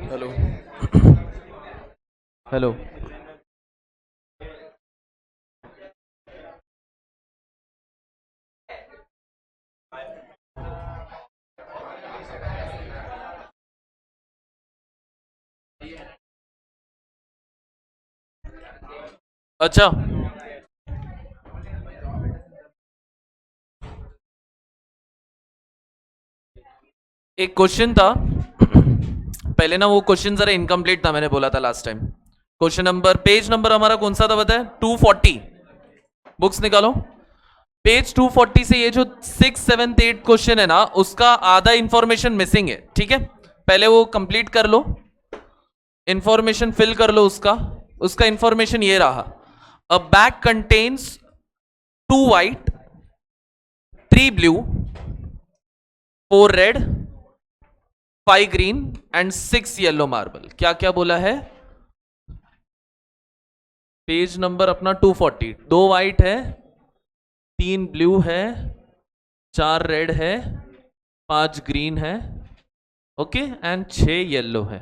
Hello. Hello. अच्छा, एक question था। पहले ना वो क्वेश्चन जरा इनकम्प्लीट था, मैंने बोला था last time. Question number, page number हमारा कौन सा था बताए? 240। बुक्स निकालो। पेज 240 से ये जो 6, 7, 8 क्वेश्चन है ना, उसका आधा इंफॉर्मेशन मिसिंग है। ठीक है, पहले वो कंप्लीट कर लो, इंफॉर्मेशन फिल कर लो उसका। उसका इंफॉर्मेशन ये रहा: अ bag contains 2 white, 3 blue, 4 red, 5 green and 6 yellow marble. क्या क्या बोला है? पेज नंबर अपना 240। 2 वाइट है, 3 ब्लू है, 4 रेड है, 5 ग्रीन है, ओके, एंड 6 येलो है।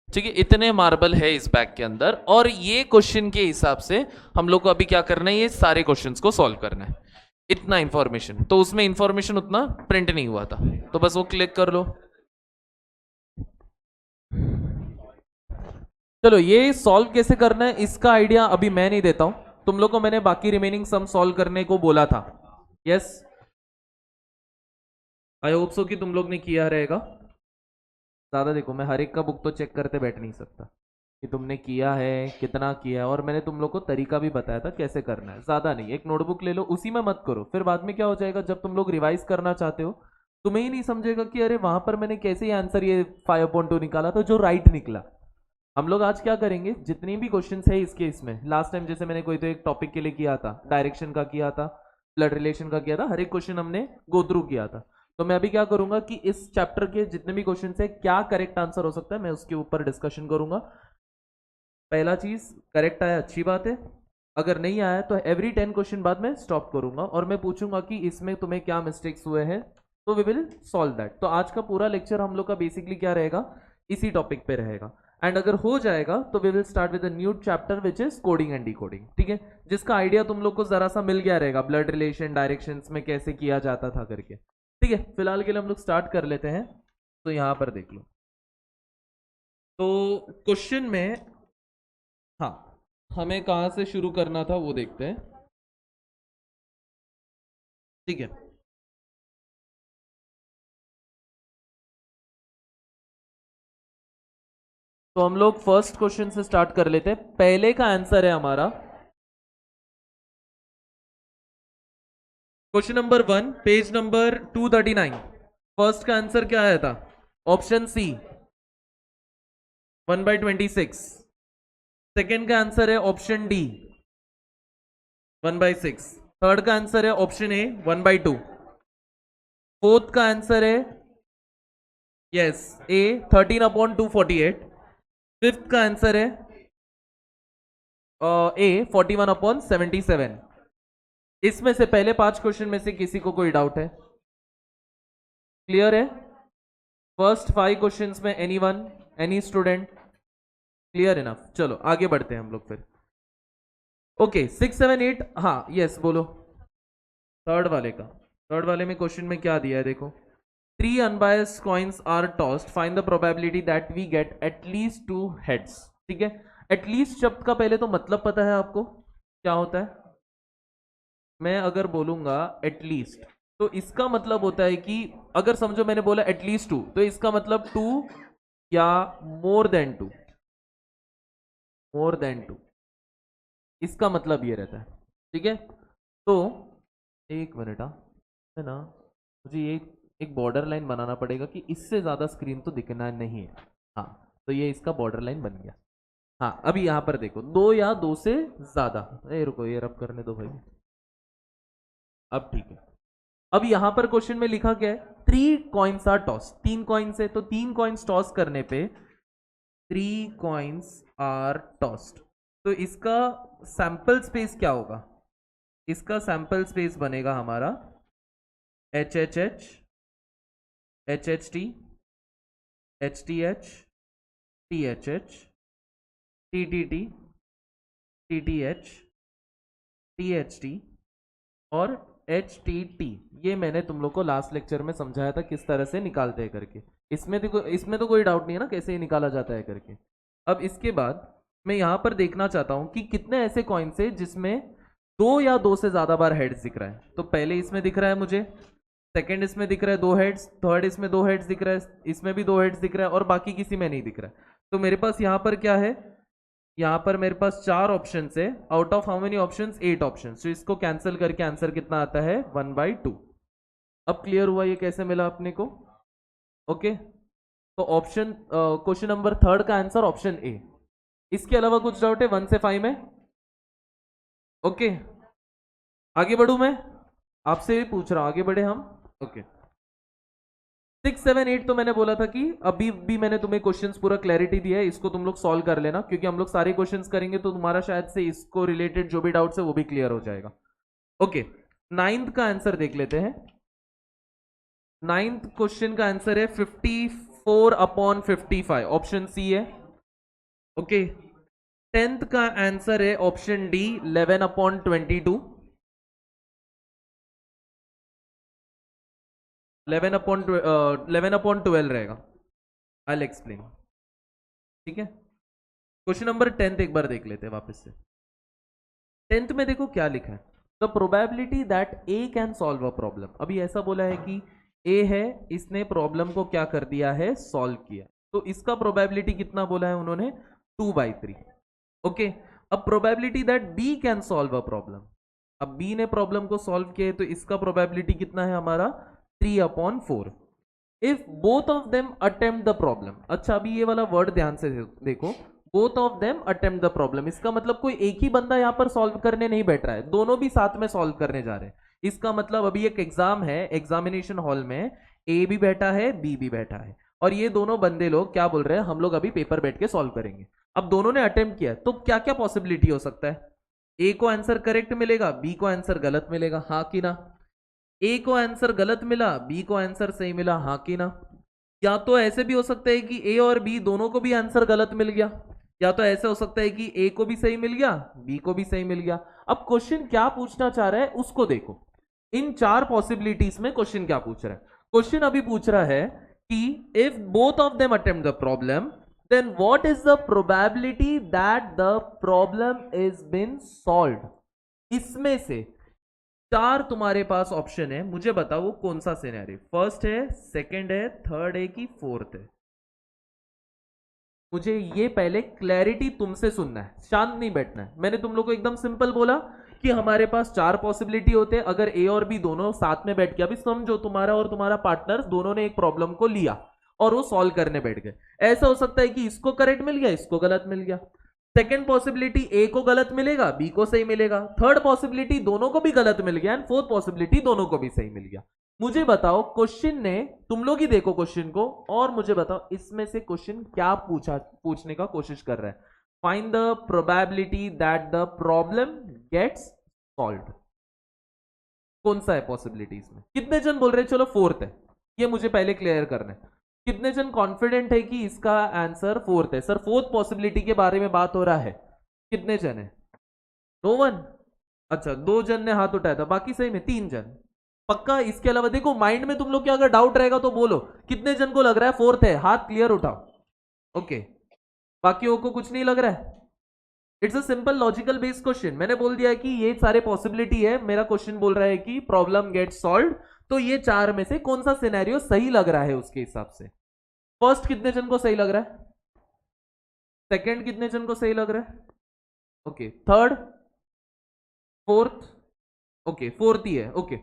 ठीक है, इतने मार्बल है इस बैग के अंदर। और ये क्वेश्चन के हिसाब से हम लोग को अभी क्या करना है, ये सारे क्वेश्चंस को सॉल्व करना है। इतना इंफॉर्मेशन, तो उसमें इंफॉर्मेशन उतना प्रिंट नहीं हुआ था, तो बस वो क्लिक कर लो। चलो, ये सॉल्व कैसे करना है इसका आइडिया अभी मैं नहीं देता हूं, तुम लोग को मैंने बाकी रिमेनिंग सम सॉल्व करने को बोला था। यस, आई होप सो कि तुम लोग ने किया रहेगा। ज्यादा देखो, मैं हर एक का बुक तो चेक करते बैठ नहीं सकता कि तुमने किया है कितना किया है। और मैंने तुम लोग को तरीका भी बताया था कैसे करना है, ज्यादा नहीं। एक नोटबुक ले लो, उसी में मत करो, फिर बाद में क्या हो जाएगा, जब तुम लोग रिवाइज करना चाहते हो तुम्हें ही नहीं समझेगा कि अरे वहां पर मैंने कैसे आंसर ये 5/2 निकाला था जो राइट निकला। हम लोग आज क्या करेंगे, जितनी भी क्वेश्चंस है इसके, इसमें लास्ट टाइम जैसे मैंने कोई तो एक टॉपिक के लिए किया था, डायरेक्शन का किया था, ब्लड रिलेशन का किया था, हर एक क्वेश्चन हमने गो थ्रू किया था। तो मैं अभी क्या करूंगा कि इस चैप्टर के जितने भी क्वेश्चन है, क्या करेक्ट आंसर हो सकता है, मैं उसके ऊपर डिस्कशन करूंगा। पहला चीज, करेक्ट आया अच्छी बात है, अगर नहीं आया तो एवरी 10 क्वेश्चन बाद में स्टॉप करूंगा और मैं पूछूंगा कि इसमें तुम्हें क्या मिस्टेक्स हुए हैं, तो वी विल सॉल्व दैट। तो आज का पूरा लेक्चर हम लोग का बेसिकली क्या रहेगा, इसी टॉपिक पे रहेगा। एंड अगर हो जाएगा तो we will start with new chapter which is coding and decoding. ठीक है, जिसका आइडिया तुम लोग को जरा सा मिल गया रहेगा, ब्लड रिलेशन डायरेक्शंस में कैसे किया जाता था करके। ठीक है, फिलहाल के लिए हम लोग स्टार्ट कर लेते हैं। तो यहां पर देख लो, तो क्वेश्चन में, हाँ, हमें कहां से शुरू करना था वो देखते हैं। ठीक है, तो हम लोग फर्स्ट क्वेश्चन से स्टार्ट कर लेते हैं। पहले का आंसर है हमारा question number 1, page number 239। First का आंसर क्या आया था? Option C, 1/26। सेकेंड का आंसर है ऑप्शन डी, 1/6। थर्ड का आंसर है ऑप्शन ए, 1/2। फोर्थ का आंसर है यस ए, 13/248। फिफ्थ का आंसर है ए, 41/77। इसमें से पहले 5 क्वेश्चन में से किसी को कोई डाउट है? क्लियर है? फर्स्ट 5 क्वेश्चंस में any one, any student? Clear enough, चलो आगे बढ़ते हैं हम लोग फिर। ओके, 6, 7, 8, हाँ यस बोलो। थर्ड वाले का, थर्ड वाले में क्वेश्चन में क्या दिया है देखो। 3 unbiased coins are tossed, find the probability that we get at least 2 heads। ठीक है, एटलीस्ट शब्द का पहले तो मतलब पता है आपको क्या होता है? मैं अगर बोलूंगा एटलीस्ट, तो इसका मतलब होता है कि, अगर समझो मैंने बोला एटलीस्ट 2, तो इसका मतलब 2 या मोर देन 2। मोर देन 2, इसका मतलब ये रहता है। ठीक है, तो एक मिनट, है ना, मुझे ये एक बॉर्डर लाइन बनाना पड़ेगा कि इससे ज्यादा स्क्रीन तो दिखना नहीं है। हाँ, तो ये इसका बॉर्डर लाइन बन गया। हाँ, अभी यहां पर देखो, 2 या 2 से ज्यादा, रुको ये रब करने दो भाई। अब ठीक है, अब यहां पर क्वेश्चन में लिखा क्या है, 3 कॉइन्स आर टॉस, 3 कॉइन्स है, तो 3 कॉइन्स टॉस करने पे 3 कॉइन्स आर टॉस्ड, तो इसका सैंपल स्पेस क्या होगा? इसका सैंपल स्पेस बनेगा हमारा H H H, H H T, H T H, THH, TTT, TTH, THT और HTT। ये मैंने तुम लोग को लास्ट लेक्चर में समझाया था किस तरह से निकालते हैं करके। इसमें तो कोई डाउट नहीं है ना कैसे ये निकाला जाता है करके। अब इसके बाद मैं यहाँ पर देखना चाहता हूँ कि कितने ऐसे कॉइन्स है जिसमें दो या दो से ज्यादा बार हेड्स दिख रहा है। तो पहले इसमें दिख रहा है मुझे, सेकंड इसमें दिख रहा है 2 हेड्स, थर्ड इसमें 2 हेड्स दिख रहा है, इसमें भी 2 हेड्स दिख रहा है और बाकी किसी में नहीं दिख रहा है। तो मेरे पास यहाँ पर क्या है, यहाँ पर मेरे पास 4 ऑप्शन है। Out of how many option? 8 option. तो इसको कैंसिल करके आंसर कितना आता है? 1/2। अब क्लियर हुआ ये कैसे मिला अपने को? ओके, तो ऑप्शन क्वेश्चन नंबर 3 का आंसर ऑप्शन ए। इसके अलावा कुछ डाउट है 1 से 5 में? ओके, आगे बढ़ू मैं, आपसे भी पूछ रहा हूं, आगे बढ़े हम। ओके, 6, 7, 8 तो मैंने बोला था कि अभी भी मैंने तुम्हें क्वेश्चंस पूरा क्लैरिटी दिया है, इसको तुम लोग सॉल्व कर लेना क्योंकि हम लोग सारे क्वेश्चंस करेंगे तो तुम्हारा शायद से इसको रिलेटेड जो भी डाउट्स है वो भी क्लियर हो जाएगा। ओके, 9th का आंसर देख लेते हैं। 9th क्वेश्चन का आंसर है 54/55, ऑप्शन सी है। ओके, 10th का आंसर है ऑप्शन डी, 11/22। 11/12 रहेगा। I will explain. ठीक है, क्वेश्चन नंबर 10 एक बार देख लेते हैं वापस से। 10th में देखो क्या लिखा है, the probability that A can solve a problem. अभी ऐसा बोला है कि ए है, इसने प्रॉब्लम को क्या कर दिया है? सॉल्व किया। तो इसका प्रोबेबिलिटी कितना बोला है उन्होंने? 2/3। ओके, अब probability that B can solve a problem. अब बी ने प्रॉब्लम को सॉल्व किया है तो इसका प्रोबेबिलिटी कितना है हमारा? 3/4। If both of them attempt the problem. अच्छा, अभी ये वाला वर्ड ध्यान से देखो, both of them attempt the problem. इसका मतलब कोई एक ही बंदा यहाँ पर सॉल्व करने नहीं बैठ रहा है, दोनों भी साथ में सॉल्व करने जा रहे हैं। इसका मतलब अभी एक एग्जाम है, एग्जामिनेशन हॉल में ए भी बैठा है, बी भी बैठा है और ये दोनों बंदे लोग क्या बोल रहे हैं? हम लोग अभी पेपर बैठ के सॉल्व करेंगे। अब दोनों ने अटेम्प्ट किया तो क्या क्या पॉसिबिलिटी हो सकता है? ए को आंसर करेक्ट मिलेगा, बी को आंसर गलत मिलेगा, हाँ कि ना? ए को आंसर गलत मिला, बी को आंसर सही मिला, हाँ कि ना? या तो ऐसे भी हो सकता है कि ए और बी दोनों को भी आंसर गलत मिल गया, या तो ऐसे हो सकता है कि ए को भी सही मिल गया, बी को भी सही मिल गया। अब क्वेश्चन क्या पूछना चाह रहा है उसको देखो, इन 4 पॉसिबिलिटीज में क्वेश्चन क्या पूछ रहा है। क्वेश्चन अभी पूछ रहा है कि if both of them attempt the problem then what is the probability that the problem is been solved. इसमें से 4 तुम्हारे पास ऑप्शन है, मुझे बताओ वो कौन सा सिनेरियो? फर्स्ट है, सेकंड है, थर्ड है कि फोर्थ है? मुझे ये पहले क्लैरिटी तुमसे सुनना है, शांत नहीं बैठना है। मैंने तुम लोग को एकदम सिंपल बोला कि हमारे पास 4 पॉसिबिलिटी होते हैं अगर ए और बी दोनों साथ में बैठ के। अभी समझो तुम्हारा और तुम्हारा पार्टनर दोनों ने एक प्रॉब्लम को लिया और वो सॉल्व करने बैठ गए। ऐसा हो सकता है कि इसको करेक्ट मिल गया, इसको गलत मिल गया। सेकेंड पॉसिबिलिटी ए को गलत मिलेगा, बी को सही मिलेगा। थर्ड पॉसिबिलिटी दोनों को भी गलत मिल गया एंड फोर्थ पॉसिबिलिटी दोनों को भी सही मिल गया। मुझे बताओ क्वेश्चन ने, तुम लोग ही देखो क्वेश्चन को और मुझे बताओ इसमें से क्वेश्चन क्या पूछने का कोशिश कर रहा है। Find the probability that the problem gets solved. कौन सा है पॉसिबिलिटी इसमें? कितने जन बोल रहे हैं चलो फोर्थ है, ये मुझे पहले क्लियर करना है। कितने जन कॉन्फिडेंट है कि इसका आंसर फोर्थ है? सर फोर्थ पॉसिबिलिटी के बारे में बात हो रहा है, कितने जन है? No one. अच्छा, 2 जन ने हाथ उठाया था, बाकी सही में 3 जन पक्का। इसके अलावा देखो माइंड में तुम लोग क्या अगर डाउट रहेगा तो बोलो, कितने जन को लग रहा है फोर्थ है? हाथ क्लियर उठाओ। ओके, बाकियों को कुछ नहीं लग रहा है? It's a simple logical based question. मैंने बोल दिया कि ये सारे पॉसिबिलिटी है, मेरा क्वेश्चन बोल रहा है कि प्रॉब्लम गेट सॉल्व्ड, तो ये 4 में से कौन सा सिनेरियो सही लग रहा है उसके हिसाब से। फर्स्ट कितने जन को सही लग रहा है? सेकंड कितने जन को सही लग रहा है? Okay, third, fourth, okay fourth ही है। ओके,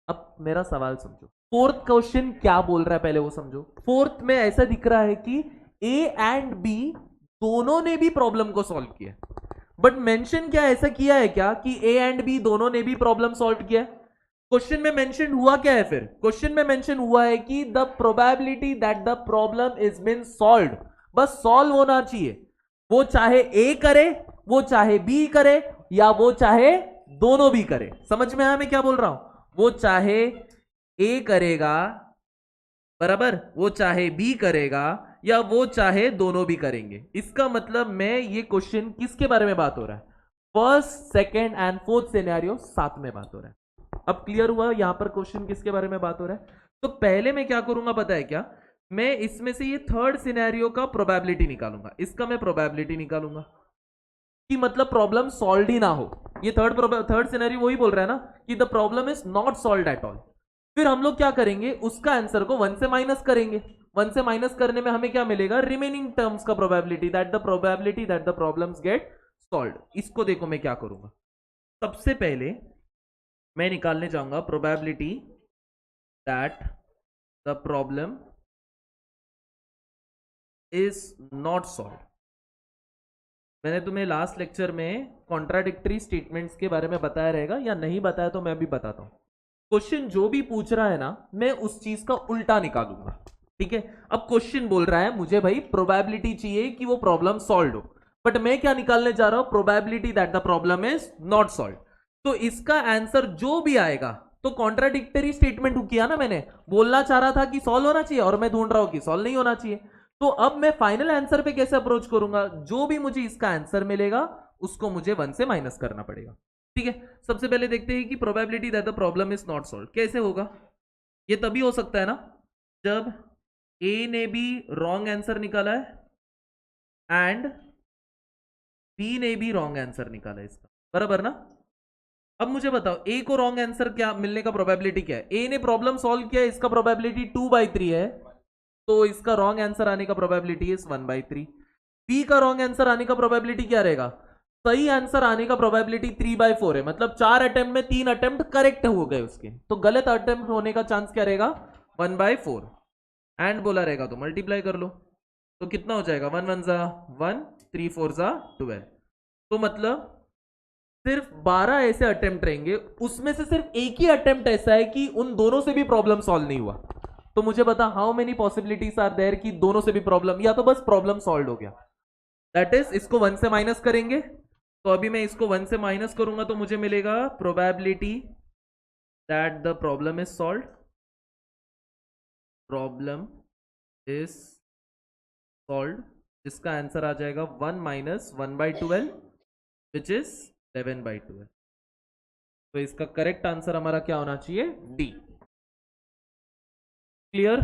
अब मेरा सवाल समझो, फोर्थ क्वेश्चन क्या बोल रहा है पहले वो समझो। फोर्थ में ऐसा दिख रहा है कि ए एंड बी दोनों ने भी प्रॉब्लम को सॉल्व किया, बट मेंशन क्या ऐसा किया है क्या कि ए एंड बी दोनों ने भी प्रॉब्लम सॉल्व किया? क्वेश्चन में मेंशन हुआ क्या है? फिर क्वेश्चन में मेंशन हुआ है कि the probability that the problem is been solved. बस सॉल्व होना चाहिए, वो चाहे ए करे, वो चाहे बी करे, या वो चाहे दोनों भी करे। समझ में आया मैं क्या बोल रहा हूं? वो चाहे ए करेगा, बराबर, वो चाहे बी करेगा, या वो चाहे दोनों भी करेंगे। इसका मतलब मैं ये क्वेश्चन किसके बारे में बात हो रहा है, first second and fourth scenario साथ में बात हो रहा है। अब क्लियर हुआ यहां पर क्वेश्चन किसके बारे में बात हो रहा है। तो पहले मैं क्या करूंगा पता है क्या, मैं इसमें से ये थर्ड सिनेरियो का प्रोबेबिलिटी निकालूंगा, इसका मैं प्रोबेबिलिटी निकालूंगा कि मतलब प्रॉब्लम सॉल्व ही ना हो। ये थर्ड सिनेरियो वही बोल रहा है ना कि the problem is not solve at all. फिर हम लोग क्या करेंगे, उसका आंसर को 1 से माइनस करेंगे। 1 से माइनस करने में हमें क्या मिलेगा, रिमेनिंग टर्म्स का probability that the problems get solved. इसको देखो मैं क्या करूंगा, सबसे पहले मैं निकालने जाऊंगा probability that the problem is not solve. मैंने तुम्हें लास्ट लेक्चर में कॉन्ट्राडिक्टरी स्टेटमेंट्स के बारे में बताया रहेगा, या नहीं बताया तो मैं भी बताता हूं। क्वेश्चन जो भी पूछ रहा है ना, मैं उस चीज का उल्टा निकालूंगा, ठीक है। अब क्वेश्चन बोल रहा है मुझे भाई प्रोबेबिलिटी चाहिए कि वो प्रॉब्लम सॉल्व हो, बट मैं क्या निकालने जा रहा हूं, probability that the problem is not solve. तो इसका आंसर जो भी आएगा, तो कॉन्ट्राडिक्टरी स्टेटमेंट किया ना मैंने, बोलना चाह रहा था कि सॉल्व होना चाहिए और मैं ढूंढ रहा हूं कि सॉल्व नहीं होना चाहिए। तो अब मैं फाइनल आंसर पे कैसे अप्रोच करूंगा, जो भी मुझे इसका आंसर मिलेगा उसको मुझे 1 से माइनस करना पड़ेगा, ठीक है। सबसे पहले देखते हैं कि probability that the problem is not solve कैसे होगा। ये तभी हो सकता है ना जब ए ने भी रॉन्ग आंसर निकाला है एंड बी ने भी रॉन्ग आंसर निकाला है इसका, बराबर ना। अब मुझे बताओ ए को रॉन्ग आंसर क्या मिलने का प्रोबेबिलिटी क्या है, ए ने प्रॉब्लम सॉल्व किया, इसका प्रोबेबिलिटी 2/3 है, तो इसका रॉन्ग आंसर आने का प्रोबेबिलिटी इज 1/3। बी का रॉन्ग आंसर आने का प्रोबेबिलिटी क्या रहेगा, सही आंसर आने का प्रोबेबिलिटी 3/4 है, मतलब 4 अटेम्प्ट में 3 अटेम्प्ट करेक्ट हो गए उसके, तो गलत अटेम्प्ट होने का चांस क्या रहेगा 1/4। एंड बोला रहेगा तो मल्टीप्लाई कर लो, तो कितना हो जाएगा 1 1 जा 1, 3 4 जा 12। तो मतलब सिर्फ 12 ऐसे अटेम्प्ट रहेंगे, उसमें से सिर्फ एक ही अटेम्प्ट ऐसा है कि उन दोनों से भी प्रॉब्लम सॉल्व नहीं हुआ। तो मुझे बता how many possibilities are there कि दोनों से भी प्रॉब्लम, या तो बस प्रॉब्लम सॉल्व हो गया, दैट इज इसको 1 से माइनस करेंगे। तो अभी मैं इसको 1 से माइनस करूंगा तो मुझे मिलेगा probability that the problem is solve, problem is solve, जिसका आंसर आ जाएगा 1 माइनस 1/12 विच इज 11/12। तो इसका करेक्ट आंसर हमारा क्या होना चाहिए, डी। Clear,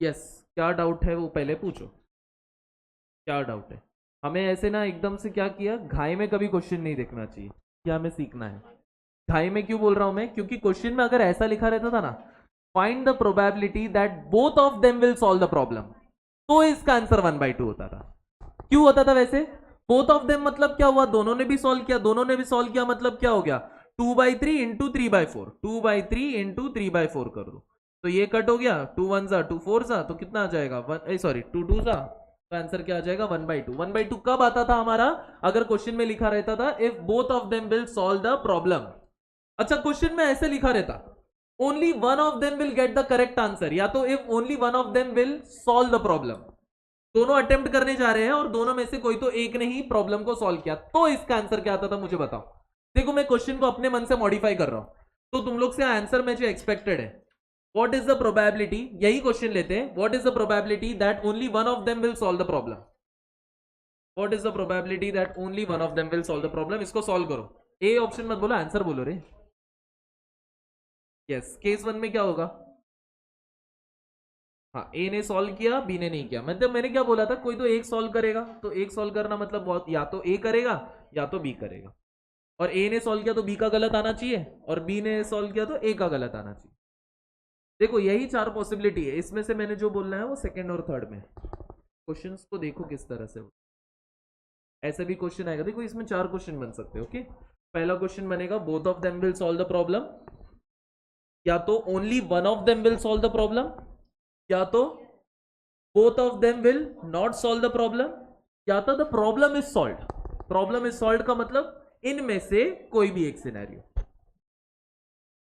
yes. क्या डाउट है वो पहले पूछो, क्या डाउट है। हमें ऐसे ना एकदम से क्या किया, घाई में कभी क्वेश्चन नहीं देखना चाहिए, क्या हमें सीखना है। घाई में क्यों बोल रहा हूं मैं, क्योंकि क्वेश्चन में अगर ऐसा लिखा रहता था ना, find the probability that both of them will solve the problem, तो इसका आंसर 1/2 होता था। क्यों होता था वैसे, बोथ ऑफ देम मतलब क्या हुआ, दोनों ने भी सॉल्व किया, दोनों ने भी सॉल्व किया मतलब क्या हो गया 2/3 इंटू 3/4, 2/3 इंटू 3/4 कर दो, तो ये कट हो गया, 2 1 जा 2 4 जा, तो कितना आ जाएगा 2 2 जा, तो आंसर क्या आ जाएगा 1/2। 1/2 कब आता था हमारा, अगर क्वेश्चन में लिखा रहता था if both of them will solve the problem. अच्छा क्वेश्चन में ऐसे लिखा रहता only one of them will get the correct answer, या तो if only one of them will solve the problem, दोनों अटेम्प्ट करने जा रहे हैं और दोनों में से कोई तो एक ने ही प्रॉब्लम को सॉल्व किया, तो इसका आंसर क्या आता था मुझे बताओ। देखो मैं क्वेश्चन को अपने मन से मॉडिफाई कर रहा हूं, तो तुम लोग से आंसर में जो एक्सपेक्टेड है, व्हाट इज द प्रोबेबिलिटी, यही क्वेश्चन लेते हैं, what is the probability that only one of them will solve the problem, what is the probability that only one of them will solve the problem. इसको solve करो, A option मत बोलो, answer बोलो रे। Yes, case 1 में क्या होगा, हाँ ए ने सॉल्व किया बी ने नहीं किया, मतलब मैंने क्या बोला था, कोई तो एक सॉल्व करेगा, तो एक सॉल्व करना मतलब बहुत, या तो ए करेगा या तो बी करेगा, और ए ने सॉल्व किया तो बी का गलत आना चाहिए, और बी ने सॉल्व किया तो ए का गलत आना चाहिए। देखो यही 4 पॉसिबिलिटी है, इसमें से मैंने जो बोलना है वो सेकंड और थर्ड में। क्वेश्चंस को देखो किस तरह से, ऐसे भी क्वेश्चन आएगा, देखो इसमें 4 क्वेश्चन बन सकते हैं, ओके। पहला क्वेश्चन बनेगा both of them will solve the problem, या तो only one of them will solve the problem, या तो both of them will not solve the problem, या तो the problem is solve. Problem is solve का मतलब इनमें से कोई भी एक सिनेरियो।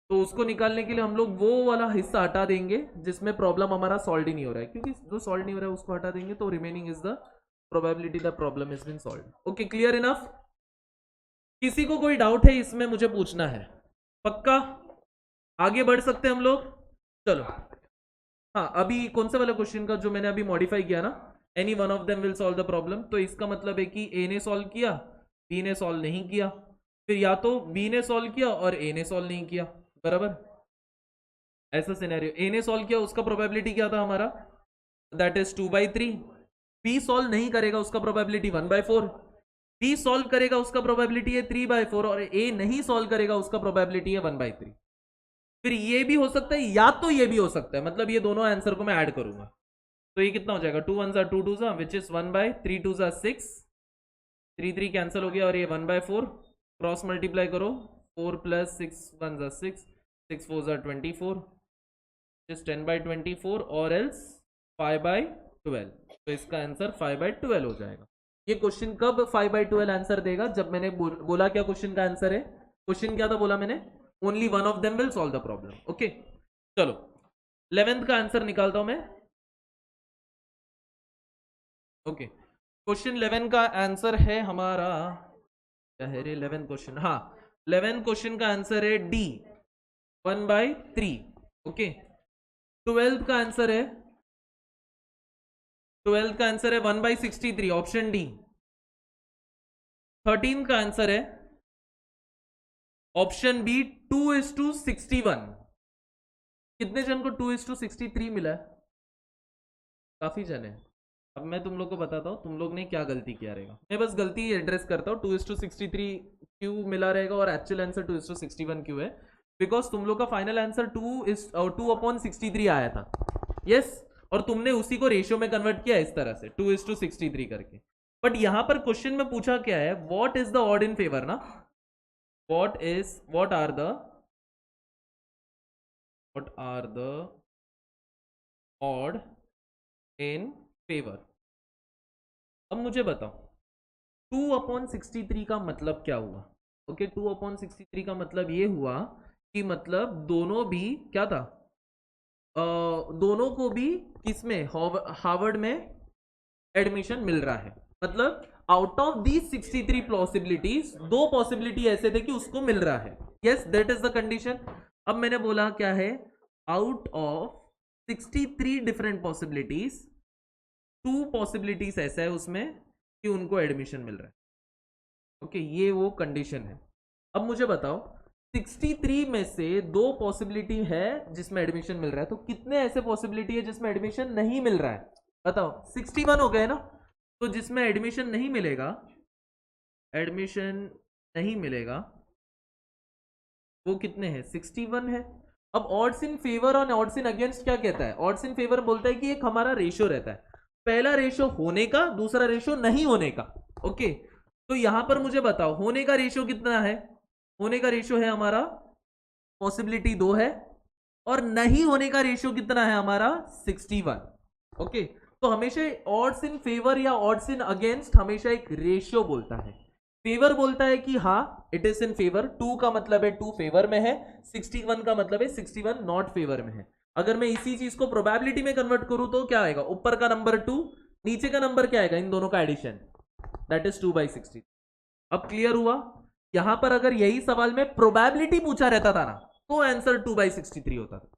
तो उसको निकालने के लिए हम लोग वो वाला हिस्सा हटा देंगे जिसमें प्रॉब्लम हमारा सॉल्व ही नहीं हो रहा है, क्योंकि जो सॉल्व नहीं हो रहा है उसको हटा देंगे, तो remaining is the probability the problem is been solve. Okay, clear enough. किसी को कोई डाउट है इसमें मुझे पूछना है, पक्का। आगे बढ़ सकते हैं हम लोग, चलो। हाँ, अभी कौन सा वाला क्वेश्चन का जो मैंने अभी मॉडिफाई किया ना, any one of them will solve the problem, तो इसका मतलब है कि ए ने सॉल्व किया, बी ने सॉल्व नहीं किया, फिर या तो बी ने सॉल्व किया और ए ने सॉल्व नहीं किया, बराबर। ऐसा सिनेरियो, ए ने सॉल्व किया, उसका प्रोबेबिलिटी क्या था हमारा, दैट इज 2/3। बी सॉल्व नहीं करेगा, उसका प्रोबेबिलिटी 1/4। बी सॉल्व करेगा, उसका प्रोबेबिलिटी है 3/4, और ए नहीं सॉल्व करेगा, उसका प्रोबेबिलिटी है 1/3। फिर ये भी हो सकता है या तो ये भी हो सकता है, मतलब ये दोनों आंसर को मैं ऐड करूंगा, तो ये कितना हो जाएगा, 2 1 2 2 विच इज 1/3 2 6, 3 3 कैंसिल हो गया, और ये 1/4 क्रॉस मल्टीप्लाई करो, 4 + 6 1 6, 6 4 24, इज 10/24, और एल्स 5/12, तो इसका आंसर 5/12 हो जाएगा। ये क्वेश्चन कब 5/12 आंसर देगा, जब मैंने बोला क्या क्वेश्चन का आंसर है, क्वेश्चन क्या था बोला मैंने, only one of them will solve the problem. Okay, चलो 11th का आंसर निकालता हूं मैं। ओके, क्वेश्चन 11 का आंसर है हमारा, क्या है रे 11th क्वेश्चन, हाँ 11th क्वेश्चन का आंसर है डी, 1/3। ओके, 12th का आंसर है, 12th का आंसर है 1/63, ऑप्शन डी। 13th का आंसर है ऑप्शन बी, 2:61। कितने जन को 2:63 मिला है, काफी जन है। अब मैं तुम लोग को बताता हूँ तुम लोग ने क्या गलती किया रहेगा, मैं बस गलती एड्रेस करता हूँ, 2:63 क्यों मिला रहेगा और एक्चुअल आंसर 2:61 क्यों है, बिकॉज तुम लोग का फाइनल आंसर 2/63 आया था, यस, और तुमने उसी को रेशियो में कन्वर्ट किया इस तरह से 2:63 करके। बट यहां पर क्वेश्चन में पूछा क्या है, what is the odd in favour ना, what are the odd in favor। अब मुझे बताओ 2/63 का मतलब क्या हुआ। ओके, 2/63 का मतलब ये हुआ कि मतलब दोनों भी क्या था, दोनों को भी किसमें, हार्वर्ड में एडमिशन मिल रहा है, मतलब out of the 63 possibilities, 2 possibility ऐसे थे कि उसको मिल रहा है, yes that is the condition. अब मैंने बोला क्या है, out of 63 different possibilities 2 possibilities ऐसा है उसमें कि उनको एडमिशन मिल रहा है। ओके, ये वो कंडीशन है। अब मुझे बताओ 63 में से 2 पॉसिबिलिटी है जिसमें एडमिशन मिल रहा है, तो कितने ऐसे पॉसिबिलिटी है जिसमें एडमिशन नहीं मिल रहा है, बताओ। 61 हो गए ना, तो जिसमें एडमिशन नहीं मिलेगा, एडमिशन नहीं मिलेगा, वो कितने हैं, 61 है। अब ऑड्स इन फेवर और ऑड्स इन अगेंस्ट क्या कहता है, ऑड्स इन फेवर बोलता है कि एक हमारा रेशियो रहता है, पहला रेशियो होने का, दूसरा रेशियो नहीं होने का। ओके, तो यहां पर मुझे बताओ होने का रेशियो कितना है, होने का रेशियो है हमारा पॉसिबिलिटी 2 है, और नहीं होने का रेशियो कितना है हमारा 61। ओके, तो हमेशा ऑड्स इन फेवर या ऑड्स इन अगेंस्ट हमेशा एक रेशियो बोलता है। फेवर बोलता है कि हाँ इट इज इन फेवर, 2 का मतलब है 2 फेवर में है, 61 का मतलब है 61 नॉट फेवर में है। अगर मैं इसी चीज को प्रोबेबिलिटी में कन्वर्ट करूं तो क्या आएगा, ऊपर का नंबर 2, नीचे का नंबर क्या आएगा, इन दोनों का एडिशन, दैट इज 2/60। अब क्लियर हुआ। यहां पर अगर यही सवाल में प्रोबेबिलिटी पूछा रहता था ना, तो आंसर 2/63 होता था।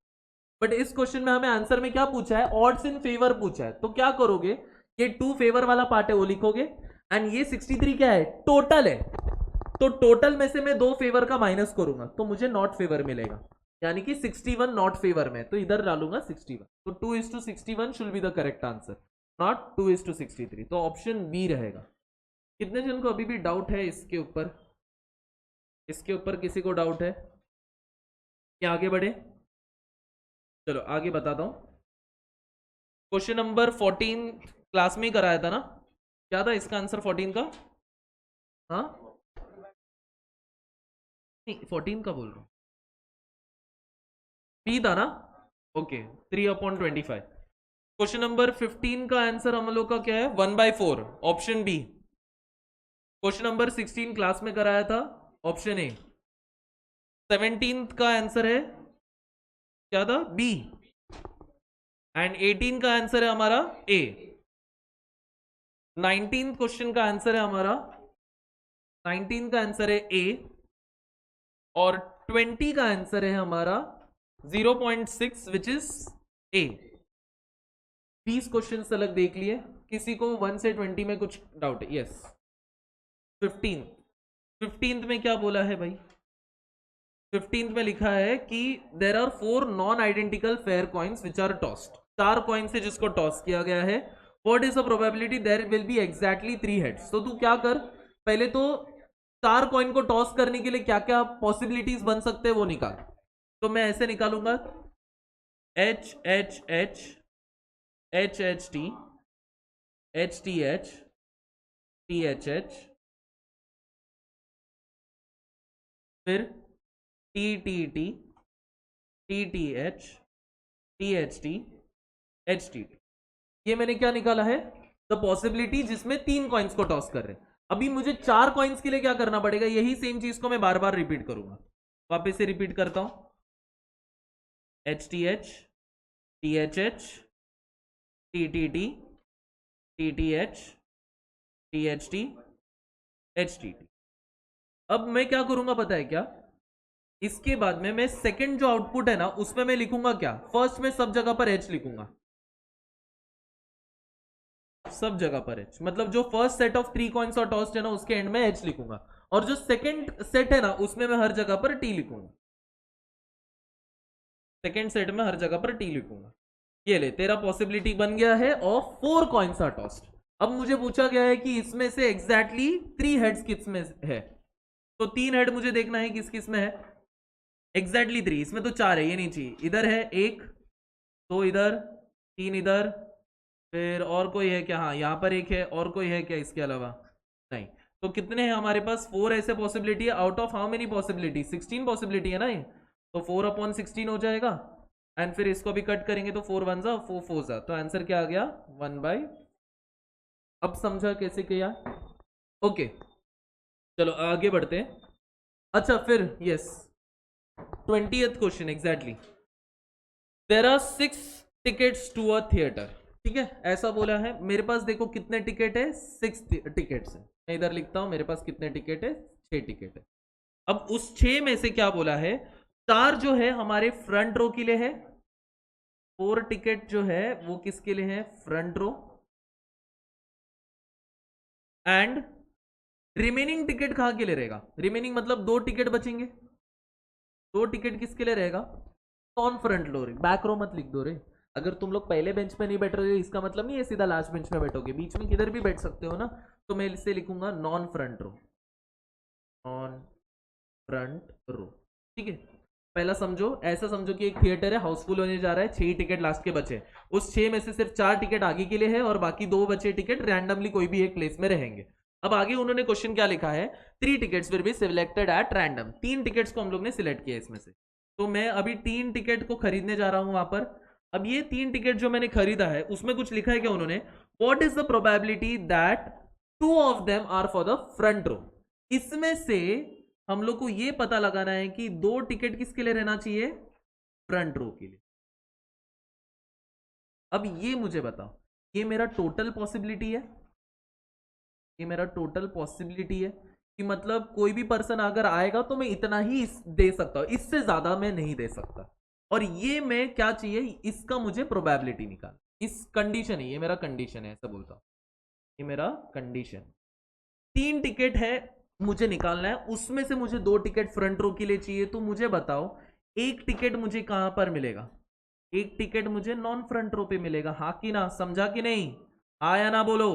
बट इस क्वेश्चन में हमें आंसर में क्या पूछा है, ऑड्स इन फेवर पूछा है, तो क्या करोगे, ये 2 फेवर वाला पार्ट है वो लिखोगे, एंड ये 63 क्या है, टोटल है, तो टोटल में से मैं 2 फेवर का माइनस करूंगा तो मुझे नॉट फेवर मिलेगा, यानी कि 61 नॉट फेवर में, तो इधर डालूंगा 61, तो 2:61 should be the correct answer, not 2:63, तो ऑप्शन बी रहेगा। कितने जन को अभी भी डाउट है इसके ऊपर, इसके ऊपर किसी को डाउट है, क्या आगे बढ़े, चलो आगे बताता हूं। क्वेश्चन नंबर 14 क्लास में ही कराया था ना, क्या था इसका आंसर 14 का, हाँ नहीं 14 का बोल रहा हूं, बी था ना, ओके 3/25। क्वेश्चन नंबर 15 का आंसर हम लोग का क्या है, 1/4, option B. Question number 16 class में कराया था, ऑप्शन ए। 17 का आंसर है क्या था, बी, एंड 18 का आंसर है हमारा ए। 19 क्वेश्चन का आंसर है हमारा, 19 का आंसर है ए, और 20 का आंसर है हमारा 0.6 विच इज ए। 20 क्वेश्चन अलग देख लिए। किसी को 1 से 20 में कुछ डाउट है? यस। 15th में क्या बोला है भाई? 15th में लिखा है कि there are 4 non identical fair coins which are tossed. 4 coin से जिसको टॉस किया गया है, what is the probability there will be exactly 3 heads. तो तू क्या कर, पहले तो 4 कॉइन को टॉस करने के लिए क्या क्या पॉसिबिलिटीज बन सकते हैं वो निकाल। तो मैं ऐसे निकालूंगा, H H H H H T H T H T H H, फिर T T T T T H T H T H T T. ये मैंने क्या निकाला है? द पॉसिबिलिटी जिसमें 3 कॉइन्स को टॉस कर रहे हैं। अभी मुझे 4 कॉइन्स के लिए क्या करना पड़ेगा? यही सेम चीज को मैं बार बार रिपीट करूंगा। वापस से रिपीट करता हूं, H T H T H H T T T T T H T H T H T T. अब मैं क्या करूंगा पता है क्या? इसके बाद में मैं सेकंड जो आउटपुट है ना, उसमें मैं लिखूंगा क्या? फर्स्ट में सब जगह पर एच लिखूंगा, सब जगह पर एच। मतलब जो फर्स्ट सेट ऑफ 3 कॉइन्स और टॉस्ट है ना, उसके एंड में एच लिखूंगा, और जो सेकंड सेट है ना, उसमें मैं हर जगह पर टी लिखूंगा। सेकंड सेट में हर जगह पर टी लिखूंगा। ये ले, तेरा पॉसिबिलिटी बन गया है ऑफ 4 कॉइन्स आर टॉस्ड। अब मुझे पूछा गया है कि इसमें से एग्जैक्टली 3 हेड्स किस में है। तो 3 हेड मुझे देखना है किस किस में है। एग्जैक्टली 3, इसमें तो 4 है, ये नहीं चाहिए। इधर है 1, 2 इधर, 3 इधर, फिर और कोई है क्या? हाँ, यहाँ पर एक है, और कोई है क्या इसके अलावा? नहीं। तो कितने हैं हमारे पास? 4 ऐसे पॉसिबिलिटी है। Out of how many possibility? 16 possibility है ना ये। तो 4/16 हो जाएगा, एंड फिर इसको भी कट करेंगे तो 4 1 जा 4 4 जा, तो आंसर क्या आ गया? 1/। अब समझा कैसे किया? ओके, चलो आगे बढ़ते हैं। अच्छा, फिर yes, 20th question exactly. There are 6 tickets to a theatre. ठीक है, ऐसा बोला है। मेरे पास देखो कितने टिकट है? 6 टिकट्स है। मैं इधर लिखता हूं, मेरे पास कितने टिकट है? 6 टिकट है। अब उस 6 में से क्या बोला है? 4 जो है हमारे फ्रंट रो के लिए है, 4 टिकट जो है वो किसके लिए है? Front row. And remaining ticket कहां के लिए रहेगा? रिमेनिंग मतलब 2 टिकट बचेंगे। 2 टिकट किसके लिए रहेगा? नॉन फ्रंट रो रे। बैक रो मत लिख दो रे। अगर तुम लोग पहले बेंच पे नहीं बैठ रहे हो, इसका मतलब नहीं है सीधा लास्ट बेंच में बैठोगे, बीच में किधर भी बैठ सकते हो ना। तो मैं इसे लिखूंगा non front row, non front row. ठीक है, पहला समझो, ऐसा समझो कि एक थिएटर है, हाउसफुल होने जा रहा है, 6 टिकट लास्ट के बचे। उस 6 में से सिर्फ 4 टिकट आगे के लिए है, और बाकी 2 बचे टिकट रैंडमली कोई भी एक प्लेस में रहेंगे। अब आगे उन्होंने क्वेश्चन क्या लिखा है? 3 tickets will be selected at random. 3 tickets को हम लोग ने सिलेक्ट किया इसमें से। तो मैं अभी 3 टिकट को खरीदने जा रहा हूं वहां पर। अब ये 3 टिकट जो मैंने खरीदा है, उसमें कुछ लिखा है क्या उन्होंने? What is the probability that 2 of them are for the front row. इसमें से हम लोग को ये पता लगाना है कि 2 टिकट किसके लिए रहना चाहिए? फ्रंट रो के लिए। अब ये मुझे बताओ, ये मेरा टोटल पॉसिबिलिटी है, ये मेरा टोटल पॉसिबिलिटी है कि मतलब कोई भी पर्सन अगर आएगा तो मैं इतना ही दे सकता हूं, इससे ज्यादा मैं नहीं दे सकता। और ये मैं क्या चाहिए? इसका मुझे प्रोबेबिलिटी निकाल। इस कंडीशन है, ये मेरा कंडीशन है, ऐसा बोलता हूं, ये मेरा कंडीशन। 3 टिकट है मुझे निकालना है, उसमें से मुझे 2 टिकट फ्रंट रो के लिए चाहिए। तो मुझे बताओ, एक टिकट मुझे कहां पर मिलेगा? एक टिकट मुझे नॉन फ्रंट रो पे मिलेगा। हाँ कि ना? समझा कि नहीं? आया ना? बोलो,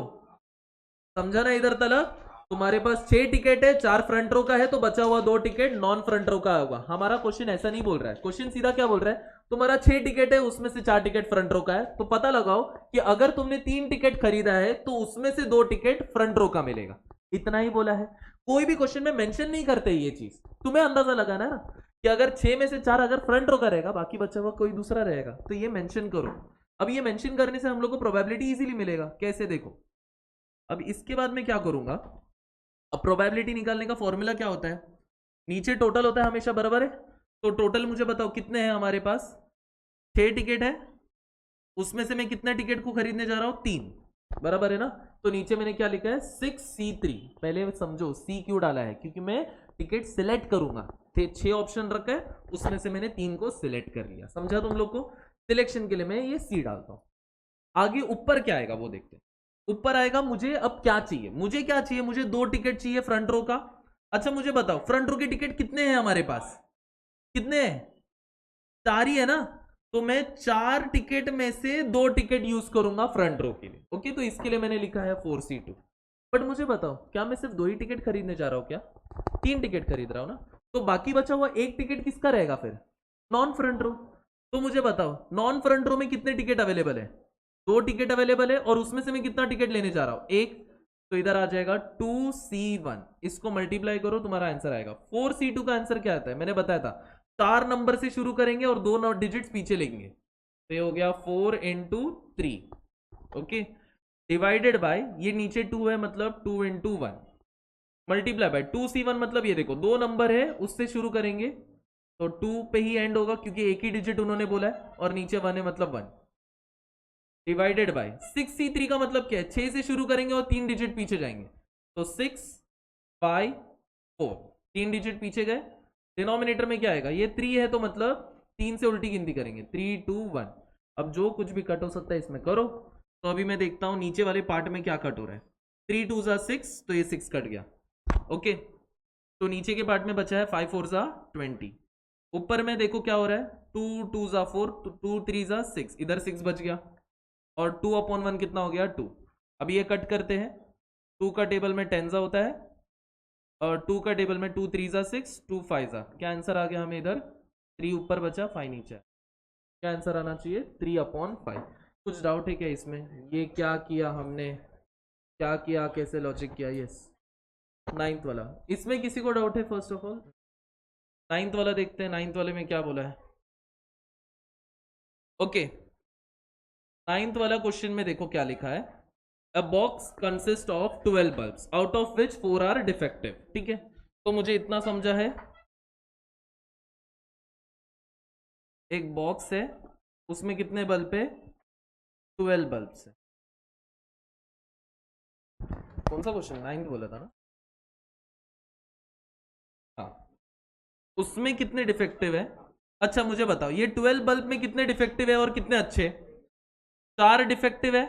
समझा ना? इधर तलक तुम्हारे पास 6 टिकट है, 4 फ्रंट रो का है, तो बचा हुआ 2 टिकट नॉन फ्रंट रो का होगा। हमारा क्वेश्चन ऐसा नहीं बोल रहा है, क्वेश्चन सीधा क्या बोल रहा है? तुम्हारा 6 टिकट है, उसमें से 4 टिकट फ्रंट रो का है, तो पता लगाओ कि अगर तुमने 3 टिकट खरीदा है तो उसमें से 2 टिकट फ्रंट रो का मिलेगा। इतना ही बोला है। कोई भी क्वेश्चन में मेंशन नहीं करते ये चीज, तुम्हें अंदाजा लगाना है ना कि अगर 6 में से 4 अगर फ्रंट रो का रहेगा, बाकी बचा हुआ कोई दूसरा रहेगा, तो ये मेंशन करो। अब ये मेंशन करने से हम लोग को प्रोबेबिलिटी इजीली मिलेगा। कैसे? देखो, अब इसके बाद मैं क्या करूंगा? अब प्रोबेबिलिटी निकालने का फॉर्मूला क्या होता है? नीचे टोटल होता है हमेशा, बराबर है। तो टोटल मुझे बताओ कितने हैं हमारे पास? 6 टिकट है, उसमें से मैं कितने टिकट को खरीदने जा रहा हूं? 3, बराबर है ना? तो नीचे मैंने क्या लिखा है? 6C3। पहले समझो C क्यों डाला है, क्योंकि मैं टिकट सिलेक्ट करूंगा। 6 ऑप्शन रखा है, उसमें से मैंने 3 को सिलेक्ट कर लिया। समझा तुम लोग को? सिलेक्शन के लिए मैं ये C डालता हूं। आगे ऊपर क्या आएगा वो देखते हैं। ऊपर आएगा मुझे अब क्या चाहिए, मुझे क्या चाहिए, मुझे 2 टिकट चाहिए फ्रंट रो का। अच्छा मुझे बताओ फ्रंट रो के टिकट कितने हैं हमारे पास, कितने हैं, 4 ही है ना। तो मैं 4 टिकट में से 2 टिकट यूज करूंगा फ्रंट रो के लिए। ओके तो इसके लिए मैंने लिखा है 4C2। बट मुझे बताओ क्या मैं सिर्फ 2 ही टिकट खरीदने जा रहा हूं क्या, 3 टिकट खरीद रहा हूं ना। तो बाकी बचा हुआ 1 टिकट किसका रहेगा फिर, नॉन फ्रंट रो। तो मुझे बताओ नॉन फ्रंट रो में कितने टिकट अवेलेबल है, 2 टिकट अवेलेबल है, और उसमें से मैं कितना टिकट लेने जा रहा हूं, 1। तो इधर आ जाएगा 2C1, इसको मल्टीप्लाई करो तुम्हारा आंसर आएगा। 4C2 का आंसर क्या आता है, मैंने बताया था 4 नंबर से शुरू करेंगे और 2 डिजिट्स पीछे लेंगे। तो ये हो गया 4 इंटू 3। ओके डिवाइडेड बाय, ये नीचे 2 है मतलब 2 इंटू 1 मल्टीप्लाई बाय 2C1, मतलब ये देखो 2 नंबर है उससे शुरू करेंगे तो 2 पे ही एंड होगा क्योंकि एक ही डिजिट उन्होंने बोला है, और नीचे 1 है मतलब 1 डिवाइडेड बाय 6C3 का मतलब क्या है, 6 से शुरू करेंगे और 3 डिजिट पीछे जाएंगे। तो 6 5 4, 3 डिजिट पीछे गए। डिनोमिनेटर में क्या आएगा, ये 3 है तो मतलब 3 से उल्टी गिनती करेंगे 3 2 1। अब जो कुछ भी कट हो सकता है इसमें करो। तो अभी मैं देखता हूं नीचे वाले पार्ट में क्या कट हो रहा है। 3 2 ज़ा 6, तो ये 6 कट गया। ओके तो नीचे के पार्ट में बचा है 5 4 ज़ा 20। ऊपर में देखो क्या हो रहा है, 2 2 ज़ा 4, 2 3 ज़ा 6, इधर 6 बच गया, और 2/1 कितना हो गया 2। अब ये कट करते हैं, 2 का टेबल में 10 ज़ा होता है, और 2 का टेबल में 2 3 ज़ा 6, 2 5 ज़ा, क्या आंसर आ गया हमें इधर, 3 ऊपर बचा 5 नीचे, क्या आंसर आना चाहिए 3/5। कुछ डाउट है क्या इसमें, ये क्या किया हमने, क्या किया, कैसे लॉजिक किया। यस 9th वाला, इसमें किसी को डाउट है फर्स्ट ऑफ ऑल, 9th वाला देखते हैं, 9th वाले में क्या बोला है। ओके 9th वाला क्वेश्चन में देखो क्या लिखा है, a box consist of 12 bulbs out of which 4 are defective. ठीक है तो मुझे इतना समझा है, एक बॉक्स है उसमें कितने बल्ब है, 12 बल्ब है। कौन सा क्वेश्चन, 9th बोला था ना, हाँ उसमें कितने डिफेक्टिव है। अच्छा मुझे बताओ ये 12 बल्ब में कितने डिफेक्टिव है और कितने अच्छे, 4 डिफेक्टिव है,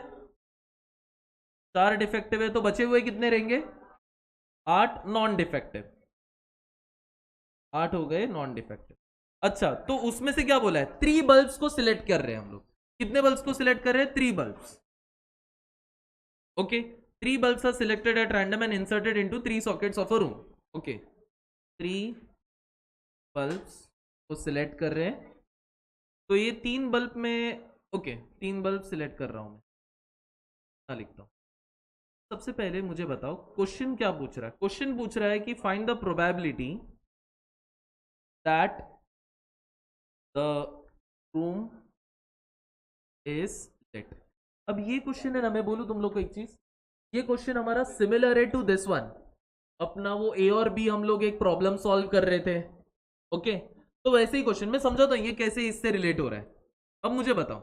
4 डिफेक्टिव है, तो बचे हुए कितने रहेंगे, 8 नॉन डिफेक्टिव, 8 हो गए नॉन डिफेक्टिव। अच्छा तो उसमें से क्या बोला है, 3 बल्ब्स को सिलेक्ट कर रहे हैं हम लोग, कितने बल्ब्स को सिलेक्ट कर रहे हैं, 3 bulbs. Okay 3 bulbs are selected at random and inserted into 3 sockets of a room. Okay 3 bulbs को सिलेक्ट कर रहे हैं, तो ये 3 बल्ब में, ओके 3 बल्ब सिलेक्ट कर रहा हूं मैं, क्या लिखता हूं। सबसे पहले मुझे बताओ क्वेश्चन क्या पूछ रहा है, क्वेश्चन पूछ रहा है कि find the probability that the room is lit. अब ये क्वेश्चन है ना, मैं बोलूं तुम लोग को एक चीज, ये क्वेश्चन हमारा सिमिलर है टू दिस वन, अपना वो ए और बी हम लोग एक प्रॉब्लम सॉल्व कर रहे थे। ओके तो वैसे ही क्वेश्चन मैं समझाता हूं ये कैसे इससे रिलेट हो रहा है। अब मुझे बताओ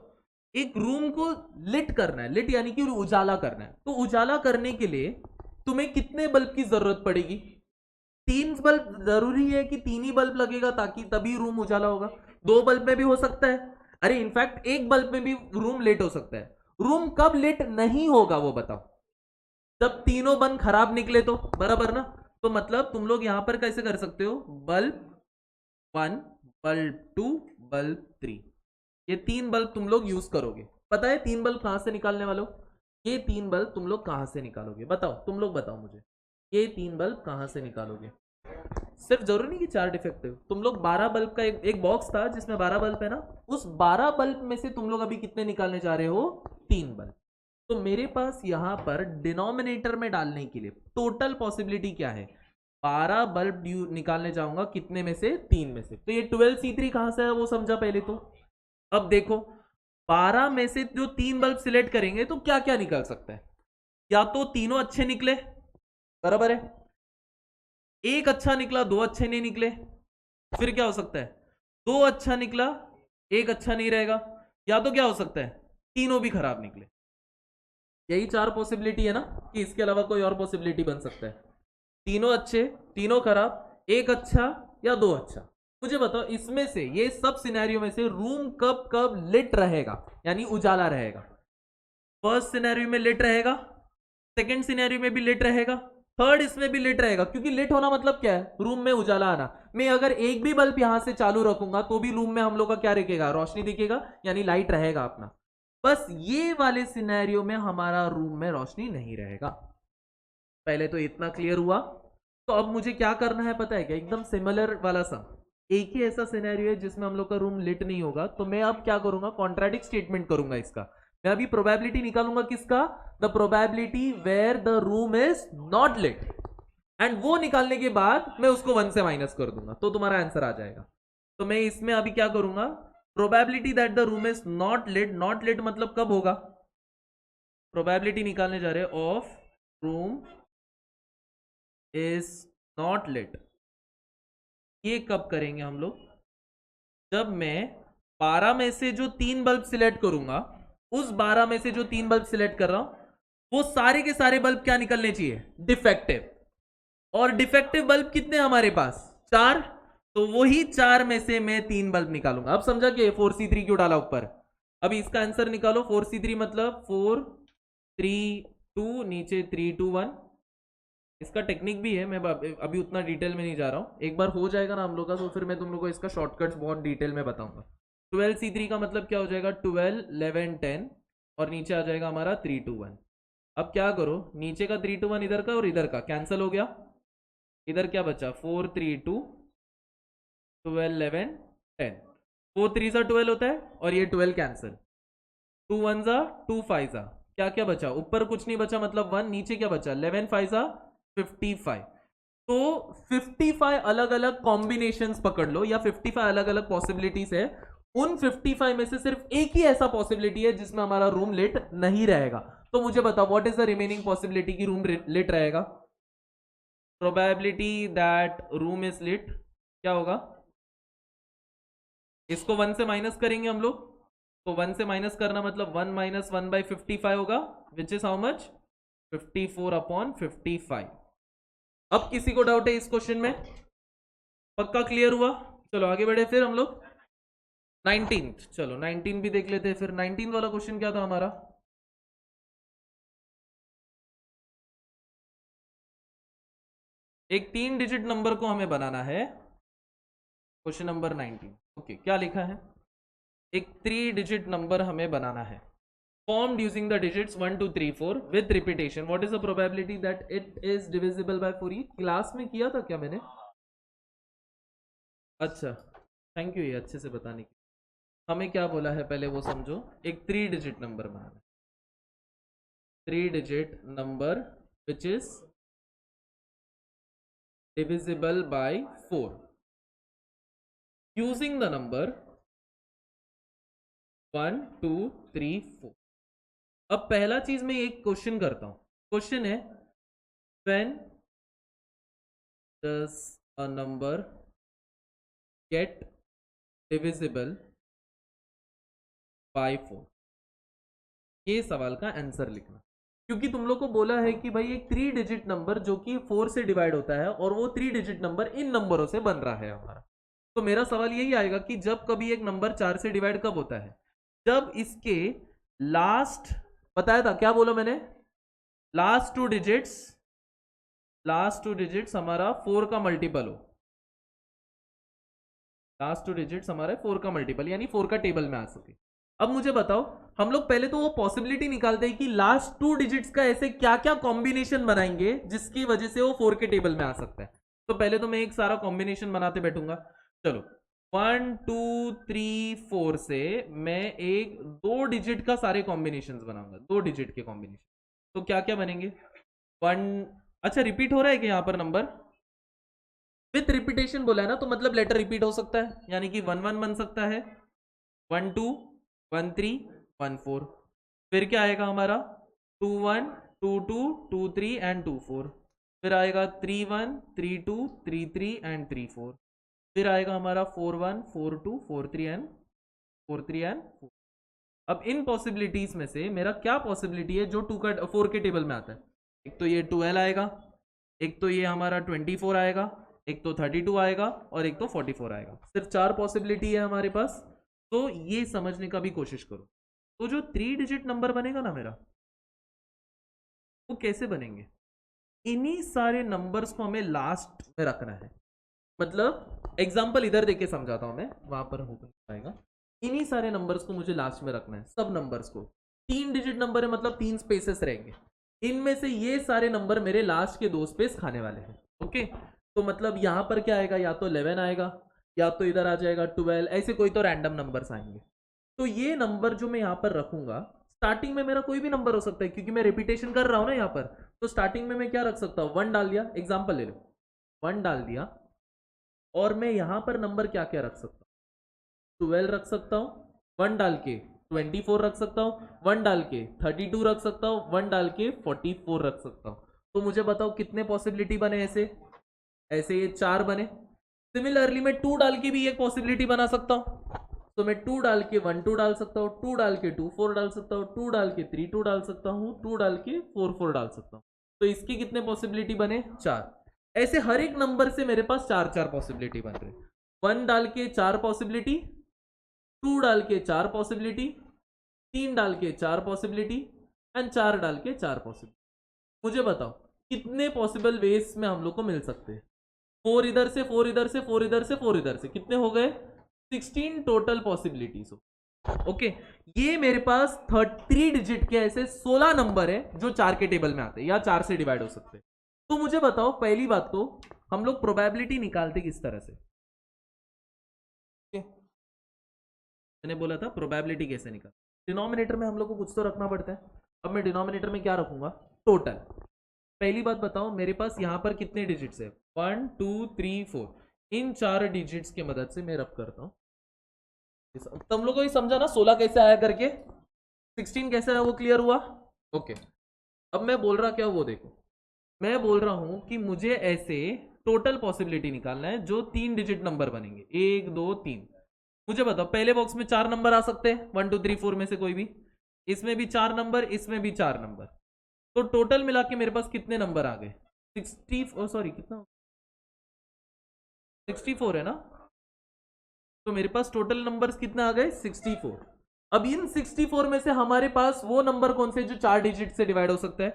एक रूम को लिट करना है, लिट यानी कि उजाला करना है, तो उजाला करने के लिए तुम्हें कितने बल्ब की जरूरत पड़ेगी, 3 बल्ब जरूरी है कि 3 ही बल्ब लगेगा ताकि तभी रूम उजाला होगा, 2 बल्ब में भी हो सकता है, अरे इनफैक्ट 1 बल्ब में भी रूम लेट हो सकता है। रूम कब लेट नहीं होगा वो बताओ, जब तीनों बल्ब खराब निकले तो, बराबर ना। तो मतलब तुम लोग यहां पर कैसे कर सकते हो, बल्ब 1 बल्ब 2 बल्ब 3, ये 3 बल्ब तुम लोग यूज करोगे। पता है 3 बल्ब कहां से निकालने वालों, ये 3 बल्ब तुम लोग कहां से निकालोगे, बताओ तुम लोग बताओ मुझे, ये 3 बल्ब कहां से निकालोगे। सिर्फ जरूरी नहीं कि 4 डिफेक्टिव, तुम लोग 12 बल्ब का एक बॉक्स था जिसमें 12 बल्ब है ना, उस 12 बल्ब में से तुम लोग अभी कितने निकालने जा रहे हो, 3 बल्ब। तो मेरे पास यहां पर डिनोमिनेटर में डालने के लिए टोटल पॉसिबिलिटी क्या है, 12 बल्ब निकालने जाऊंगा कितने में से, 3 में से। तो ये 12C3 कहां से है वो समझा पहले तो। अब देखो 12 में से जो 3 बल्ब सिलेक्ट करेंगे तो क्या क्या निकल सकता है, या तो तीनों अच्छे निकले, बराबर है, एक अच्छा निकला, 2 अच्छे नहीं निकले, फिर क्या हो सकता है, 2 अच्छा निकला, 1 अच्छा नहीं रहेगा, या तो क्या हो सकता है तीनों भी खराब निकले। यही 4 पॉसिबिलिटी है ना, कि इसके अलावा कोई और पॉसिबिलिटी बन सकता है, तीनों अच्छे, तीनों खराब, 1 अच्छा या 2 अच्छा। मुझे बताओ इसमें से, ये सब सिनेरियो में से रूम कब कब लिट रहेगा यानी उजाला रहेगा, फर्स्ट सिनेरियो में लिट रहेगा, सेकंड सिनेरियो में भी लिट रहेगा, थर्ड इसमें भी लिट रहेगा। क्योंकि लिट होना मतलब क्या है, रूम में उजाला आना। मैं अगर एक भी बल्ब यहां से चालू रखूंगा तो भी रूम में हम लोग का क्या दिखेगा, रोशनी दिखेगा, यानी लाइट रहेगा अपना। बस ये वाले सिनेरियो में हमारा रूम में रोशनी नहीं रहेगा। पहले तो इतना क्लियर हुआ। तो अब मुझे क्या करना है पता है क्या, एकदम सिमिलर वाला सा एक ही ऐसा सिनेरियो है जिसमें हम लोग का रूम लिट नहीं होगा। तो मैं अब क्या करूंगा, कॉन्ट्राडिक्ट स्टेटमेंट करूंगा इसका। मैं अभी प्रोबेबिलिटी निकालूंगा किसका, the probability where the room is not lit, and वो निकालने के बाद मैं उसको 1 से माइनस कर दूंगा तो तुम्हारा आंसर आ जाएगा। तो मैं इसमें अभी क्या करूंगा, probability that the room is not lit, not lit मतलब कब होगा, प्रोबेबिलिटी निकालने जा रहे हैं of room is not lit. ये कब करेंगे हम लोग, जब मैं 12 में से जो 3 बल्ब सिलेक्ट करूंगा, उस 12 में से जो 3 बल्ब सिलेक्ट कर रहा हूं वो सारे के सारे बल्ब क्या निकलने चाहिए, डिफेक्टिव। और डिफेक्टिव बल्ब कितने हमारे पास, 4। तो वही 4 में से मैं 3 बल्ब निकालूंगा। अब समझा कि 4C3 क्यों डाला ऊपर। अभी इसका आंसर निकालो, 4C3 मतलब 4 3 2 नीचे 3 2 1। इसका टेक्निक भी है, मैं अभी उतना डिटेल में नहीं जा रहा हूँ। एक बार हो जाएगा ना हम लोग का तो फिर मैं तुम लोग को इसका शॉर्टकट्स बहुत डिटेल में बताऊंगा। 12C3 का मतलब क्या हो जाएगा, 12 11 10 और नीचे आ जाएगा हमारा 3 2 1। अब क्या करो, नीचे का 3 2 1 इधर का और इधर का कैंसिल हो गया, इधर क्या बचा 4 3 2 12 11 10। 4 3 सा 12 होता है और ये 12 कैंसिल, 2 1 सा 2 5 सा, क्या क्या बचा, ऊपर कुछ नहीं बचा मतलब 1, नीचे क्या बचा 11 5 सा 55। तो 55 अलग अलग कॉम्बिनेशंस पकड़ लो या 55 अलग अलग पॉसिबिलिटीज है। उन 55 में से सिर्फ एक ही ऐसा पॉसिबिलिटी है जिसमें हमारा रूम लिट नहीं रहेगा। तो मुझे बताओ what is the remaining possibility की रूम लिट रहेगा। Probability that room is lit क्या होगा, इसको 1 से माइनस करेंगे हम लोग। तो 1 से माइनस करना मतलब 1 माइनस 1 बाई 55 होगा, which is how much 54 upon 55। अब किसी को डाउट है इस क्वेश्चन में, पक्का क्लियर हुआ। चलो आगे बढ़े फिर हम लोग 19th, चलो 19 भी देख लेते हैं फिर। 19 वाला क्वेश्चन क्या था हमारा, एक 3 डिजिट नंबर को हमें बनाना है, क्वेश्चन नंबर 19। ओके क्या लिखा है, एक 3 डिजिट नंबर हमें बनाना है, formed using the digits 1 2 3 4 with repetition, what is the probability that it is divisible by 4? Class में किया था क्या मैंने, अच्छा थैंक यू ये अच्छे से बताने की। हमें क्या बोला है पहले वो समझो, एक 3 digit number banana, 3 digit number which is divisible by 4 using the number 1 2 3 4। अब पहला चीज मैं एक क्वेश्चन करता हूं, क्वेश्चन है when does a number get divisible by 4, ये सवाल का आंसर लिखना। क्योंकि तुम लोग को बोला है कि भाई एक 3 डिजिट नंबर जो कि 4 से डिवाइड होता है और वो 3 डिजिट नंबर इन नंबरों से बन रहा है हमारा। तो मेरा सवाल यही आएगा कि जब कभी एक नंबर 4 से डिवाइड कब होता है, जब इसके लास्ट, बताया था क्या बोला मैंने, लास्ट टू डिजिट्स हमारा 4 का मल्टीपल हो, लास्ट 2 डिजिट्स हमारे 4 का मल्टीपल यानी 4 का टेबल में आ सके। अब मुझे बताओ, हम लोग पहले तो वो पॉसिबिलिटी निकालते हैं कि लास्ट 2 डिजिट्स का ऐसे क्या क्या कॉम्बिनेशन बनाएंगे जिसकी वजह से वो 4 के टेबल में आ सकता है। तो पहले तो मैं एक सारा कॉम्बिनेशन बनाते बैठूंगा। चलो 1 2 3 4 से मैं एक 2 डिजिट का सारे कॉम्बिनेशन बनाऊंगा, 2 डिजिट के कॉम्बिनेशन। तो क्या क्या बनेंगे, 1, अच्छा रिपीट हो रहा है कि यहाँ पर नंबर विथ रिपीटेशन बोला है ना, तो मतलब लेटर रिपीट हो सकता है, यानी कि 1 1 बन सकता है, 1 2 1 3 1 4। फिर क्या आएगा हमारा 2 1 2 2 2 3 एंड 2 4। फिर आएगा 3 1 3 2 3 3 एंड 3 4। फिर आएगा हमारा 4 1 4 2 4 3 एंड 4। अब इन पॉसिबिलिटीज में से मेरा क्या पॉसिबिलिटी है जो 4 के टेबल में आता है, एक तो ये 12 आएगा, एक तो ये हमारा 24 आएगा, एक तो 32 आएगा और एक तो 44 आएगा। सिर्फ 4 पॉसिबिलिटी है हमारे पास। तो ये समझने का भी कोशिश करो, तो जो 3 डिजिट नंबर बनेगा ना मेरा, वो कैसे बनेंगे? इन्हीं सारे नंबर्स को हमें लास्ट में रखना है। मतलब एग्जाम्पल इधर देके समझाता हूं मैं, वहां पर हो पाएगा। इन्हीं सारे नंबर्स को मुझे लास्ट में रखना है, सब नंबर्स को। 3 डिजिट नंबर है मतलब 3 स्पेसेस रहेंगे, इनमें से ये सारे नंबर मेरे लास्ट के 2 स्पेस खाने वाले हैं। ओके, तो मतलब यहां पर क्या आएगा, या तो 11 आएगा, या तो इधर आ जाएगा 12, ऐसे कोई तो रैंडम नंबर्स आएंगे। तो ये नंबर जो मैं यहाँ पर रखूंगा, स्टार्टिंग में मेरा कोई भी नंबर हो सकता है, क्योंकि मैं रिपीटेशन कर रहा हूं ना यहाँ पर। तो स्टार्टिंग में मैं क्या रख सकता हूँ, 1 डाल दिया, एग्जाम्पल ले लो, 1 डाल दिया। और मैं यहां पर नंबर क्या क्या रख सकता हूँ, 12 रख सकता हूँ 1 डाल के, 24 रख सकता हूँ 1 डाल के, 32 रख सकता हूँ 1 डाल के, 44 रख सकता हूँ। तो मुझे बताओ कितने पॉसिबिलिटी बने ऐसे? ऐसे ये 4 बने। सिमिलरली मैं 2 डाल के भी एक पॉसिबिलिटी बना सकता हूँ। तो मैं 2 डाल के 1 2 डाल सकता हूँ, 2 डाल के 2 4 डाल सकता हूँ, 2 डाल के 3 2 डाल सकता हूँ, 2 डाल के 4 4 डाल सकता हूँ। तो इसकी कितने पॉसिबिलिटी बने, 4। ऐसे हर एक नंबर से मेरे पास 4 4 पॉसिबिलिटी बन रही। 1 डाल के 4 पॉसिबिलिटी, 2 डाल के 4 पॉसिबिलिटी, 3 डाल के 4 पॉसिबिलिटी, एंड 4 डाल के 4 पॉसिबिलिटी। मुझे बताओ कितने पॉसिबल वेज में हम लोग को मिल सकते हैं? 4 इधर से, 4 इधर से, 4 इधर से, 4 इधर से, कितने हो गए? 16 टोटल पॉसिबिलिटीज हो। ओके, ये मेरे पास 3 डिजिट के ऐसे 16 नंबर है जो 4 के टेबल में आते हैं या 4 से डिवाइड हो सकते हैं। तो मुझे बताओ, पहली बात तो हम लोग प्रोबेबिलिटी निकालते किस तरह से? मैंने बोला था प्रोबेबिलिटी कैसे निकाल, डिनोमिनेटर में हम लोग को कुछ तो रखना पड़ता है। अब मैं डिनोमिनेटर में क्या रखूंगा, टोटल। पहली बात बताओ, मेरे पास यहाँ पर कितने डिजिट्स है, 1 2 3 4। इन 4 डिजिट्स की मदद से मैं रब करता हूँ। तुम लोग को ये समझा ना 16 कैसे आया करके, 16 कैसे आया वो क्लियर हुआ? ओके, अब मैं बोल रहा क्या वो देखो, मैं बोल रहा हूं कि मुझे ऐसे टोटल पॉसिबिलिटी निकालना है जो 3 डिजिट नंबर बनेंगे, 1 2 3। मुझे बताओ, पहले बॉक्स में 4 नंबर आ सकते हैं, 1 2 3 4 में से कोई भी। इसमें भी 4 नंबर, इसमें भी 4 नंबर। तो टोटल मिला के मेरे पास कितने नंबर आ गए, 60, सॉरी कितना, 64 है ना? तो मेरे पास टोटल नंबर्स कितने आ गए, 64। अब इन 64 में से हमारे पास वो नंबर कौन से जो 4 डिजिट से डिवाइड हो सकता है,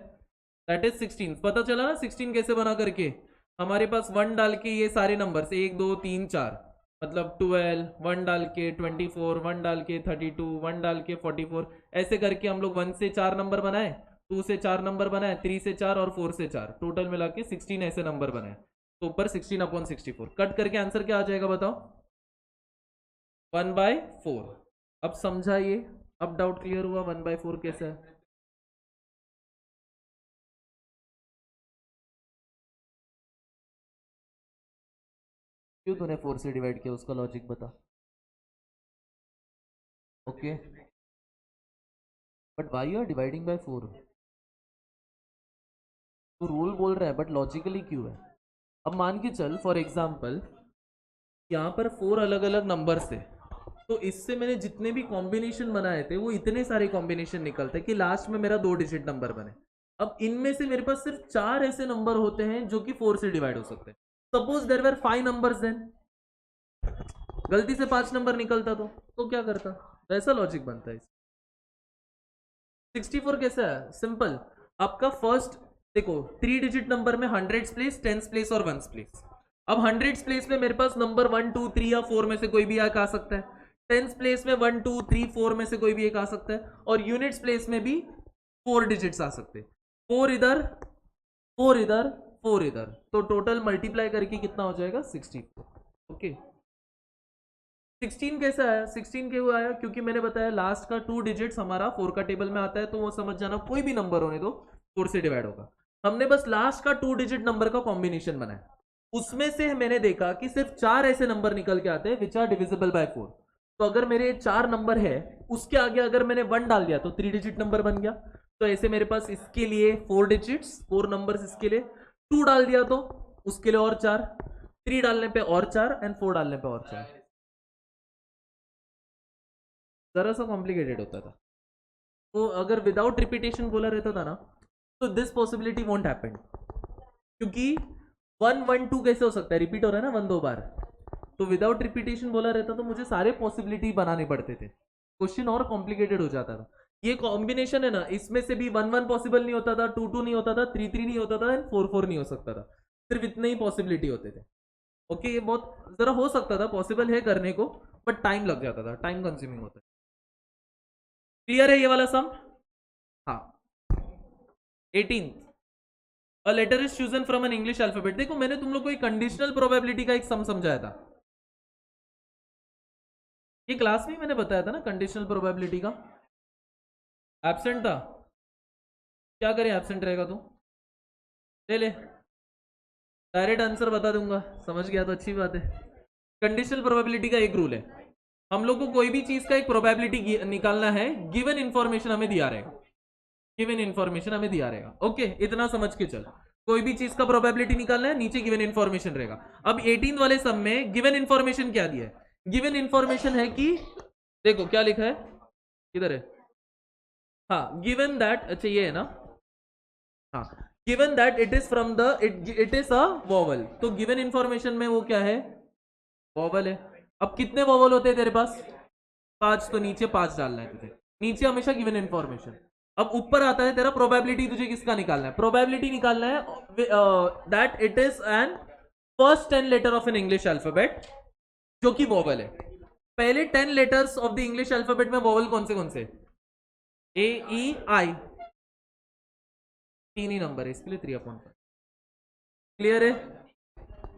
दैट इज 16। पता चला ना 16 कैसे बना करके? हमारे पास 1 डाल के ये सारे नंबर 1 2 3 4, मतलब 12, 1 डाल के 24, 1 डाल के 32, 1 डाल के 44, ऐसे करके हम लोग 1 से 4 नंबर बनाए, 2 से 4 नंबर बनाए, 3 से 4 और 4 से 4, टोटल मिला के 16 ऐसे नंबर बनाए। तो ऊपर 16/64 कट करके आंसर क्या आ जाएगा बताओ, 1/4। अब समझा ये? अब डाउट क्लियर हुआ 1/4 कैसे है? क्यों तूने 4 से डिवाइड किया, उसका लॉजिक बता। Okay, but why you are dividing by 4? तू रूल बोल रहा है बट लॉजिकली क्यों है? अब मान के चल फॉर एग्जाम्पल यहाँ पर 4 अलग अलग नंबर थे, तो इससे मैंने जितने भी कॉम्बिनेशन बनाए थे वो इतने सारे कॉम्बिनेशन निकलते कि लास्ट में मेरा 2 डिजिट नंबर बने। अब इनमें से मेरे पास सिर्फ 4 ऐसे नंबर होते हैं जो कि 4 से डिवाइड हो सकते हैं। Suppose there were 5 numbers, then गलती से 5 नंबर निकलता तो क्या करता? वैसा लॉजिक बनता है। 64 कैसा है, सिंपल। आपका फर्स्ट देखो, 3 डिजिट नंबर में 100 प्लेस, 10 प्लेस और 1 प्लेस। अब 100 प्लेस में मेरे पास नंबर 1 2 3 या 4 में से कोई भी एक आ सकता है, 10 प्लेस में 1 2 3 4 में से कोई भी एक आ सकता है, और यूनिट्स प्लेस में भी 4 डिजिट्स आ सकते हैं। 4 इधर, 4 इधर, 4 इधर, तो टोटल मल्टीप्लाई करके कितना हो जाएगा, 64। ओके, 16 कैसे आया, 16 क्यों आया? क्योंकि मैंने बताया लास्ट का 2 डिजिट्स हमारा 4 का टेबल में आता है, तो वो समझ जाना कोई भी नंबर होने दो 4 से डिवाइड होगा। हमने बस लास्ट का 2 डिजिट नंबर का कॉम्बिनेशन बनाया, उसमें से मैंने देखा कि सिर्फ 4 ऐसे नंबर निकल के आते हैं विच आर डिविजिबल बाय 4। तो अगर मेरे 4 नंबर है, उसके आगे अगर मैंने 1 डाल दिया तो 3 डिजिट नंबर बन गया। तो ऐसे मेरे पास इसके लिए 4 डिजिट्स, 4 नंबर्स इसके लिए, 2 डाल दिया तो उसके लिए और 4, 3 डालने पे और 4, एंड 4 डालने पे और 4। जरा सा कॉम्प्लिकेटेड होता था। तो अगर विदाउट रिपीटेशन बोला रहता था ना, तो दिस पॉसिबिलिटी वोंट हैपन, क्योंकि 1 1 2 कैसे हो सकता है, रिपीट हो रहा है ना 1 2 बार। तो विदाउट रिपीटेशन बोला रहता तो मुझे सारे पॉसिबिलिटी बनाने पड़ते थे। क्वेश्चन और कॉम्प्लिकेटेड हो जाता था। ये कॉम्बिनेशन है ना, इसमें से भी 1 1 पॉसिबल नहीं होता था, 2 2 नहीं होता था, 3 3 नहीं होता था, 4 4 नहीं हो सकता था। सिर्फ इतने ही पॉसिबिलिटी होते थे। ओके, ये बहुत जरा हो सकता था, पॉसिबल है करने को, बट टाइम लग जाता था, टाइम कंज्यूमिंग होता है। क्लियर है ये वाला सम? हाँ। 18 a letter is chosen from an English alphabet. देखो मैंने तुम लोग को एक कंडीशनल प्रोबेबिलिटी का एक सम समझाया था, ये क्लास में मैंने बताया था ना, कंडीशनल प्रोबेबिलिटी का। एब्सेंट था, क्या करें, एब्सेंट रहेगा तो ले ले, डायरेक्ट आंसर बता दूंगा, समझ गया तो अच्छी बात है। कंडीशनल प्रोबेबिलिटी का एक रूल है, हम लोग को कोई भी चीज का एक प्रोबेबिलिटी निकालना है, गिवन इंफॉर्मेशन हमें दिया रहेगा, गिवन इंफॉर्मेशन हमें दिया रहेगा। ओके, इतना समझ के चल, कोई भी चीज का प्रोबेबिलिटी निकालना है, नीचे गिवन इंफॉर्मेशन रहेगा। अब 18 वाले सम में गिवन इंफॉर्मेशन क्या दिया है? गिवन इंफॉर्मेशन है कि देखो क्या लिखा है, किधर है, हाँ, गिवन दैट, अच्छा ये है ना, हाँ, given that it is from the it is a vowel. तो गिवन इंफॉर्मेशन में वो क्या है, वोवल है। अब कितने वोवल होते हैं तेरे पास? 5, तो नीचे 5 डालना है तुझे, नीचे हमेशा गिवन इंफॉर्मेशन। अब ऊपर आता है तेरा प्रोबेबिलिटी, तुझे किसका निकालना है? प्रोबेबिलिटी निकालना है that it is an first 10 letter of an English alphabet जो कि वोवल है। पहले 10 letters of the English alphabet में वोवल कौन से? ए ई आई, 3 ही नंबर है, इसके लिए 3/5। क्लियर है?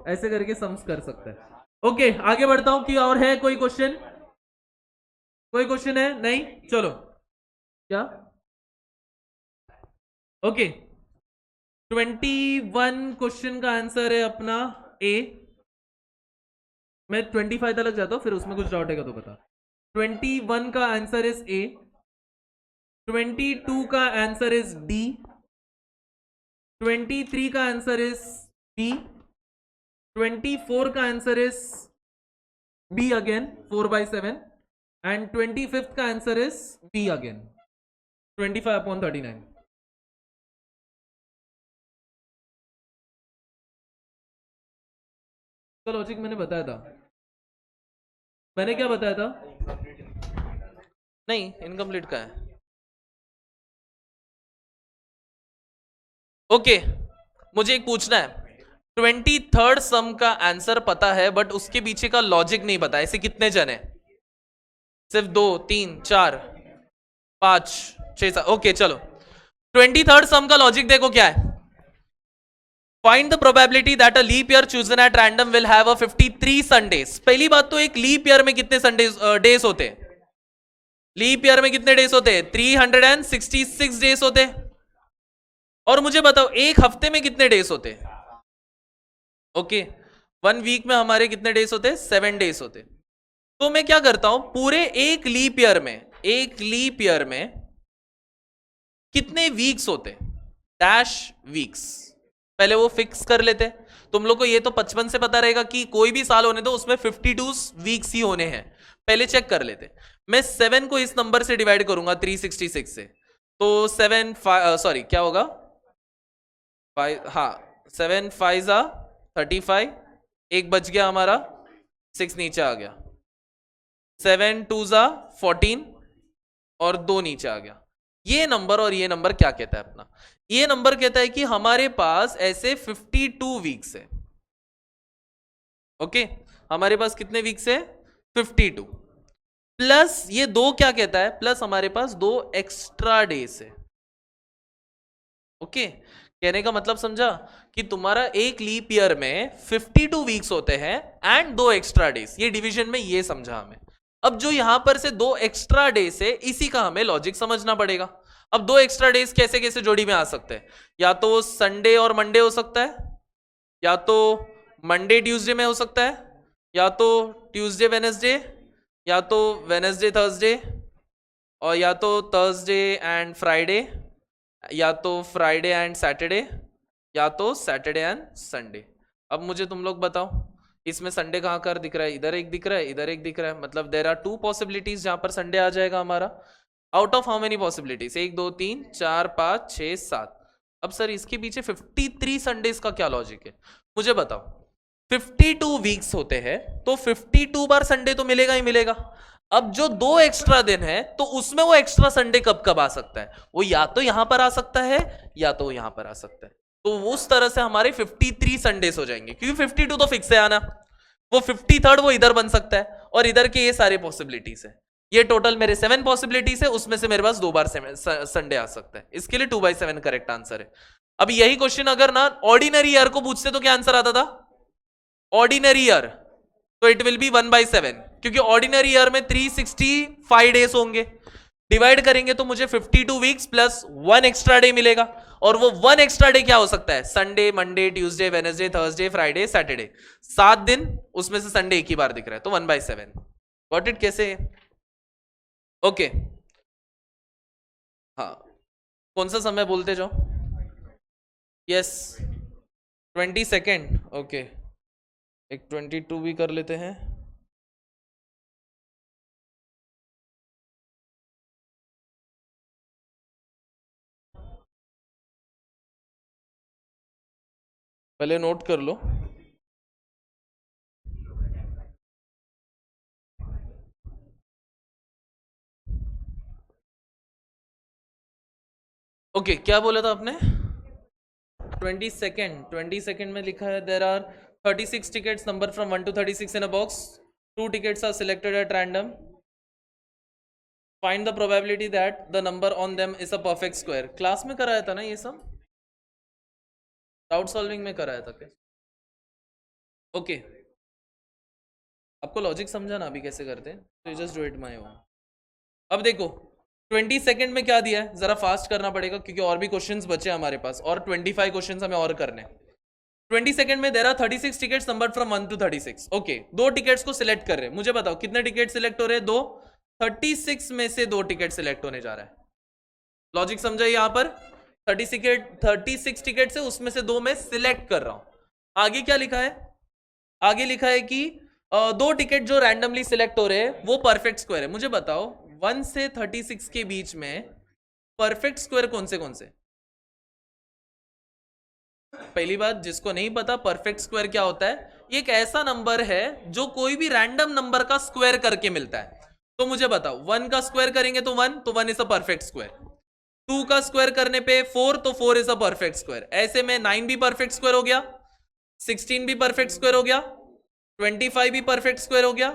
ऐसे करके सम्स कर सकता है। ओके, आगे बढ़ता हूं कि और है कोई क्वेश्चन? कोई क्वेश्चन है? नहीं, चलो, क्या? ओके, 21 क्वेश्चन का आंसर है अपना ए। मैं 25 तक जाता हूं, फिर उसमें कुछ डाउट है तो बता। 21 का आंसर इज ए, 22 का आंसर इज डी, 23 का आंसर इज बी, 24 का answer is B again 4/7, and 25th का आंसर इज बी अगेन 25/39। तो लॉजिक मैंने बताया था, मैंने क्या बताया था? नहीं, इनकम्प्लीट का है। ओके, मुझे एक पूछना है, 23rd सम का आंसर पता है बट उसके पीछे का लॉजिक नहीं पता, ऐसे कितने जन है? सिर्फ 2 3 4 5 6 7। ओके चलो, 23rd सम का लॉजिक देखो क्या है। Find the probability that a leap year chosen at random will have a 53 Sundays. पहली बात तो एक लीप ईयर में कितने संडेज डेज होते हैं? लीप ईयर में कितने डेज होते हैं? 366 डेज होते हैं। और मुझे बताओ एक हफ्ते में कितने डेज होते हैं? ओके, 1 वीक में हमारे कितने डेज होते हैं? 7 डेज होते हैं। तो मैं क्या करता हूं, पूरे एक लीप ईयर में कितने वीक्स होते? डैश वीक्स, पहले वो फिक्स कर लेते। तुम लोग को ये तो 55 से पता रहेगा कि कोई भी साल होने दो उसमें 52 वीक्स ही होने हैं, पहले चेक कर लेते। मैं 7 को इस नंबर से डिवाइड करूंगा 366 से, तो 7 सॉरी क्या होगा, 5, हाँ 7 5 35, एक बच गया हमारा, 6 नीचे आ गया, 7 2 14 और 2 नीचे आ गया। ये नंबर और ये नंबर क्या कहता है अपना? ये नंबर कहता है कि हमारे पास ऐसे 52 वीक्स है। ओके, हमारे पास कितने वीक्स है? 52 प्लस ये 2 क्या कहता है? प्लस हमारे पास 2 एक्स्ट्रा डेज है। ओके, कहने का मतलब समझा कि तुम्हारा एक लीप ईयर में 52 वीक्स होते हैं एंड 2 एक्स्ट्रा डेज, ये डिवीजन में ये समझा हमें। अब जो यहां पर से 2 एक्स्ट्रा डेज है, इसी का हमें लॉजिक समझना पड़ेगा। अब 2 एक्स्ट्रा डेज कैसे कैसे जोड़ी में आ सकते हैं? या तो संडे और मंडे हो सकता है, या तो मंडे ट्यूसडे में हो सकता है, या तो ट्यूसडे वेनेसडे, या तो वेनेसडे थर्सडे, और या तो थर्सडे एंड फ्राइडे, या तो फ्राइडे एंड सैटरडे, या तो सैटरडे एंड संडे। अब मुझे तुम लोग बताओ, इसमें संडे कहाँ कर दिख रहा है? इधर एक दिख रहा है, इधर एक दिख रहा है, मतलब देयर आर 2 पॉसिबिलिटीज जहां पर संडे आ जाएगा हमारा। Out of how many possibilities? 1 2 3 4 5 6 7। अब सर इसके पीछे 53 संडेज का क्या लॉजिक है? मुझे बताओ, 52 वीक्स होते हैं तो 52 बार संडे तो मिलेगा ही मिलेगा। अब जो 2 एक्स्ट्रा दिन है तो उसमें वो एक्स्ट्रा संडे कब कब आ सकता है, वो या तो यहां पर आ सकता है या तो यहां पर आ सकता है। तो उस तरह से हमारे 53 संडेस हो जाएंगे, क्योंकि 52 तो फिक्स है आना, वो 53rd वो इधर बन सकता है, और इधर के ये सारे पॉसिबिलिटीज है। ये टोटल मेरे 7 पॉसिबिलिटीज है, उसमें से मेरे पास 2 बार संडे आ सकता है, इसके लिए 2/7 करेक्ट आंसर है। अब यही क्वेश्चन अगर ना ऑर्डिनरी ईयर को पूछते तो क्या आंसर आता था, ऑर्डिनरी ईयर, तो इट विल बी 1/7, क्योंकि ऑर्डिनरी ईयर में 365 डेज होंगे, डिवाइड करेंगे तो मुझे 52 वीक्स प्लस 1 एक्स्ट्रा डे मिलेगा, और वो 1 एक्स्ट्रा डे क्या हो सकता है, Sunday, Monday, Tuesday, Wednesday, Thursday, Friday, Saturday, 7 दिन, उसमें से संडे एक ही बार दिख रहा है, तो 1/7। Got it? कैसे? ओके हाँ, कौन सा समय बोलते जाओ? यस 22 ओके, एक 22 भी कर लेते हैं। पहले नोट कर लो। ओके क्या बोला था आपने? 22 में लिखा है there are 36 tickets number from 1 to 36 in a box, 2 tickets are selected at random, find the probability that the number on them is a perfect square. Class में कराया था ना ये सब, डाउट सॉल्विंग में कराया था क्या? ओके आपको लॉजिक समझा ना अभी कैसे करते हैं, तो just do it my own. अब देखो 22 में क्या दिया है, जरा फास्ट करना पड़ेगा क्योंकि और भी क्वेश्चंस बचे हमारे पास, और 25 क्वेश्चंस हमें और करने। 22 में there are 36 tickets number from 1 to 36। Okay 2 tickets को सिलेक्ट कर रहे हैं, मुझे बताओ कितने टिकट सिलेक्ट हो रहे हैं? 2। 36 में से 2 टिकट सिलेक्ट होने जा रहा है। लॉजिक समझा? यहां पर 36 टिकट से उसमें से 2 में सिलेक्ट कर रहा हूं। आगे क्या लिखा है? आगे लिखा है कि 2 टिकट जो रैंडमली सिलेक्ट हो रहे हैं वो परफेक्ट स्क्वायर है। मुझे बताओ 1 से 36 के बीच में परफेक्ट स्क्वायर कौन से? पहली बात, जिसको नहीं पता परफेक्ट स्क्वायर क्या होता है, ये एक ऐसा नंबर है जो कोई भी रैंडम नंबर का स्क्वायर करके मिलता है। तो मुझे बताओ 1 का स्क्वायर करेंगे तो 1, तो 1 इज अ परफेक्ट स्क्वायर। 2 का स्क्वायर करने पे 4, तो 4 इज अ परफेक्ट स्क्वायर। ऐसे में 9 भी परफेक्ट स्क्वायर हो गया, 16 भी परफेक्ट स्क्वायर हो गया, 25 भी परफेक्ट स्क्वायर हो गया,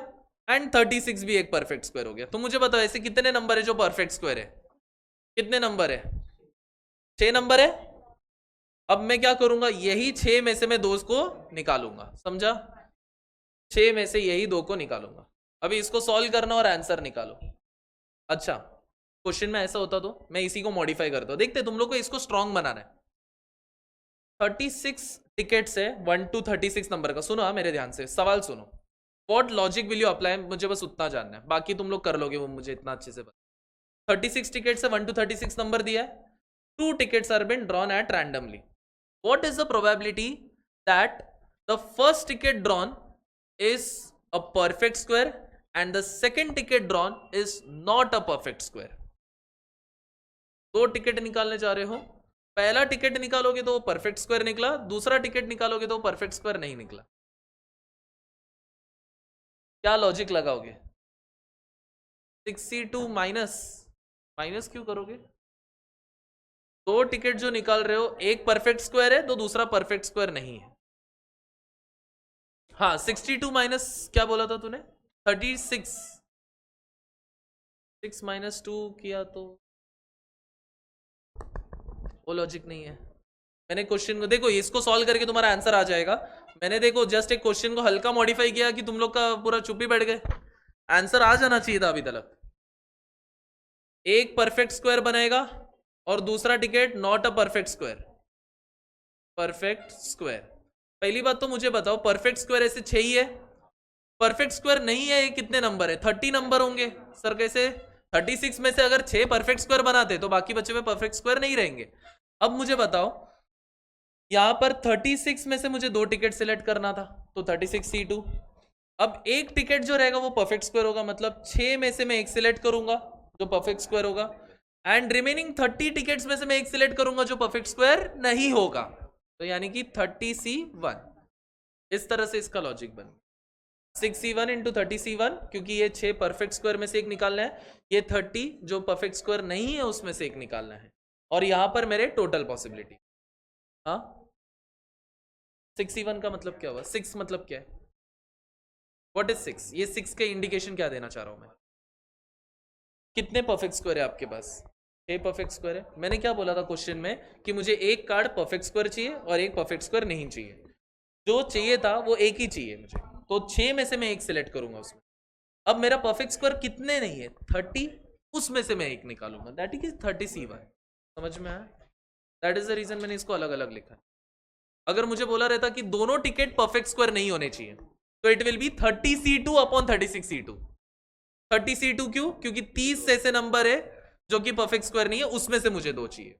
एंड 36 भी एक परफेक्ट स्क्वायर हो गया। तो मुझे बताओ ऐसे कितने नंबर है जो परफेक्ट स्क्वायर है? कितने नंबर है? 6 नंबर है। अब मैं क्या करूंगा, यही 6 में से मैं 2 को निकालूंगा, समझा? 6 में से यही 2 को निकालूंगा। अभी इसको सॉल्व करना और आंसर निकालो। अच्छा क्वेश्चन में ऐसा होता तो मैं इसी को मॉडिफाई करता हूं, देखते तुम लोग को इसको स्ट्रॉन्ग बनाना है। 36 टिकट्स है 1 to 36 नंबर का। सुनो मेरे ध्यान से, सवाल सुनो। What logic will you apply, मुझे बस उतना जानना है, बाकी तुम लोग कर लोगे, वो मुझे इतना अच्छे से पता। 36 टिकट्स है, 1 to 36 नंबर दिया है, 2 tickets are been drawn at randomly. What is the probability that the first ticket drawn is a perfect square and the second ticket drawn is not a perfect square? 2 ticket निकालने जा रहे हो, पहला ticket निकालोगे तो वो perfect square निकला, दूसरा टिकट निकालोगे तो वो परफेक्ट स्क्वायर नहीं निकला। क्या लॉजिक लगाओगे? 62 माइनस क्यों करोगे? 2 टिकट जो निकाल रहे हो, एक परफेक्ट स्क्वायर है तो दूसरा परफेक्ट स्क्वायर नहीं है। हाँ 62 माइनस क्या बोला था तूने? 36। 6 माइनस 2 किया तो वो लॉजिक नहीं है। मैंने क्वेश्चन को देखो, इसको सॉल्व करके तुम्हारा आंसर आ जाएगा। मैंने देखो जस्ट एक क्वेश्चन को हल्का मॉडिफाई किया कि तुम लोग का पूरा चुप ही बैठ गए, आंसर आ जाना चाहिए था अभी तक। एक परफेक्ट स्क्वायर बनेगा और दूसरा ticket not a perfect square. Perfect square, पहली बात तो मुझे बताओ परफेक्ट स्क्वायर ऐसे 6 ही है, परफेक्ट स्क्वायर नहीं है ये कितने नंबर है? 30 नंबर होंगे। सर कैसे? 36 में से अगर 6 परफेक्ट स्क्वायर बनाते तो बाकी बचे हुए परफेक्ट स्क्वायर नहीं रहेंगे। अब मुझे बताओ यहां पर 36 में से मुझे 2 टिकट सिलेक्ट करना था, तो 36C2। अब एक टिकट जो रहेगा वो परफेक्ट स्क्वायर होगा, मतलब 6 में से मैं एक सिलेक्ट करूंगा जो परफेक्ट स्क्वायर होगा, एंड रिमेनिंग 30 टिकट्स में से मैं एक सिलेक्ट करूंगा जो परफेक्ट स्क्वायर नहीं होगा, तो यानी कि 30C1। इस तरह से इसका लॉजिक बन। 6c1 इंटू 30c1, क्योंकि ये 6 परफेक्ट स्क्वायर में से एक निकालना है, ये 30 जो परफेक्ट स्क्वायर नहीं है उसमें से एक निकालना है, और यहां पर मेरे टोटल पॉसिबिलिटी। हाँ 6c1 का मतलब क्या हुआ, 6 मतलब क्या है, व्हाट इज 6, ये 6 के इंडिकेशन क्या देना चाह रहा हूं मैं, कितने परफेक्ट स्क्वायर है आपके पास, 6 परफेक्ट स्क्वायर है। मैंने क्या बोला था क्वेश्चन में कि मुझे एक कार्ड परफेक्ट स्क्वायर चाहिए और एक परफेक्ट स्क्वायर नहीं चाहिए, जो चाहिए था वो एक ही चाहिए मुझे, तो 6 में से मैं एक सिलेक्ट करूंगा उसमें। अब मेरा परफेक्ट स्क्वायर कितने नहीं है, 30, उसमें से मैं एक निकालूंगा, दैट इज 30c1। समझ में आया, दैट इज द रीजन मैंने इसको अलग अलग लिखा है। अगर मुझे बोला रहता कि दोनों टिकट परफेक्ट स्क्वायर नहीं होने चाहिए, तो it will B 30c2 upon 36c2। 30c2 क्यों, क्योंकि 30 ऐसे नंबर है जो कि परफेक्ट स्क्वायर नहीं है, उसमें से मुझे 2 चाहिए।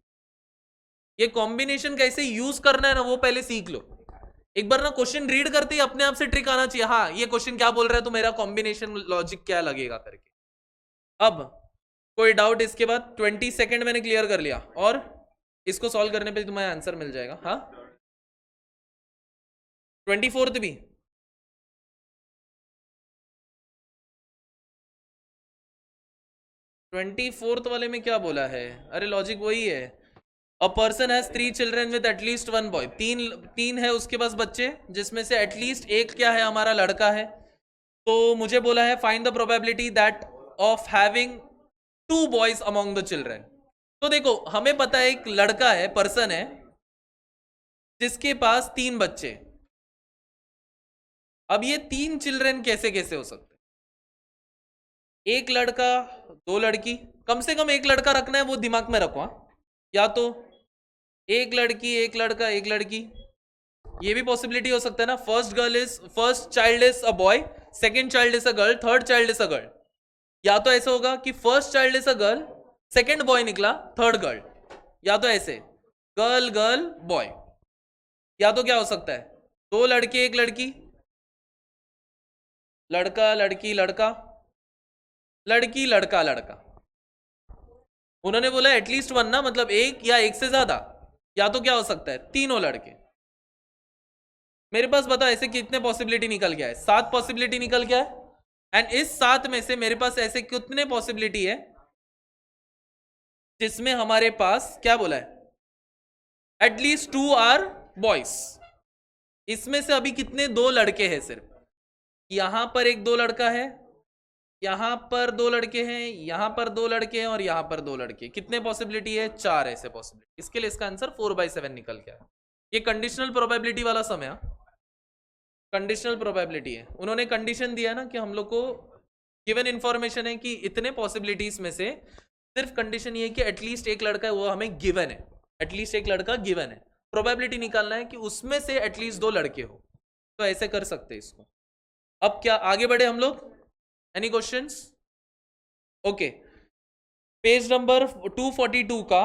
ये कॉम्बिनेशन कैसे यूज करना है ना, वो पहले सीख लो। एक बार ना क्वेश्चन रीड करते ही अपने आप से ट्रिक आना चाहिए, हाँ ये क्वेश्चन क्या बोल रहा है तो मेरा कॉम्बिनेशन लॉजिक क्या लगेगा करके। अब कोई डाउट इसके बाद, 20 सेकेंड मैंने क्लियर कर लिया, और इसको सॉल्व करने पे तुम्हारा आंसर मिल जाएगा। हाँ 24th भी, 24th वाले में क्या बोला है, अरे लॉजिक वही है, a person has 3 children with at least 1 boy, तीन है उसके पास बच्चे, जिसमें से एटलीस्ट एक क्या है, हमारा लड़का है। तो मुझे बोला है find the probability that of having 2 boys among the children. तो देखो हमें पता है एक लड़का है, पर्सन है जिसके पास 3 बच्चे। अब ये 3 चिल्ड्रन कैसे कैसे हो सकते, एक लड़का 2 लड़की, कम से कम एक लड़का रखना है, वो दिमाग में रखो। या तो एक लड़की एक लड़का एक लड़की, ये भी पॉसिबिलिटी हो सकता है ना, first child is a boy, second child is a girl, third child is a girl. या तो ऐसा होगा कि first child is a girl, second boy निकला, थर्ड गर्ल, या तो ऐसे गर्ल गर्ल बॉय। या तो क्या हो सकता है, 2 लड़के एक लड़की, लड़का लड़की लड़का, लड़की लड़का लड़का। उन्होंने बोला एटलीस्ट 1 ना, मतलब एक या एक से ज्यादा, या तो क्या हो सकता है, तीनों लड़के। मेरे पास बताओ ऐसे कितने पॉसिबिलिटी निकल गया है, 7 पॉसिबिलिटी निकल गया है। एंड इस 7 में से मेरे पास ऐसे कितने पॉसिबिलिटी है जिसमें हमारे पास क्या बोला है, एटलीस्ट 2 आर बॉयज। इसमें से अभी कितने, 2 लड़के हैं सिर्फ, यहां पर एक 2 लड़का है, यहां पर 2 लड़के हैं, यहां पर 2 लड़के हैं, और यहां पर 2 लड़के। कितने पॉसिबिलिटी है, 4 ऐसे पॉसिबिलिटी। इसके लिए इसका आंसर 4/7 निकल गया। ये कंडीशनल प्रोबेबिलिटी वाला समय, कंडीशनल प्रोबेबिलिटी है। उन्होंने कंडीशन दिया ना कि हम लोग को गिवन इंफॉर्मेशन है कि इतने पॉसिबिलिटीज में से सिर्फ कंडीशन ये है कि एटलीस्ट एक लड़का है, वो हमें गिवन है, एटलीस्ट एक लड़का गिवन है। प्रोबेबिलिटी निकालना है कि उसमें से एटलीस्ट 2 लड़के हो, तो ऐसे कर सकते हैं इसको। अब क्या आगे बढ़े हम लोग, any questions? Okay, page number 242 का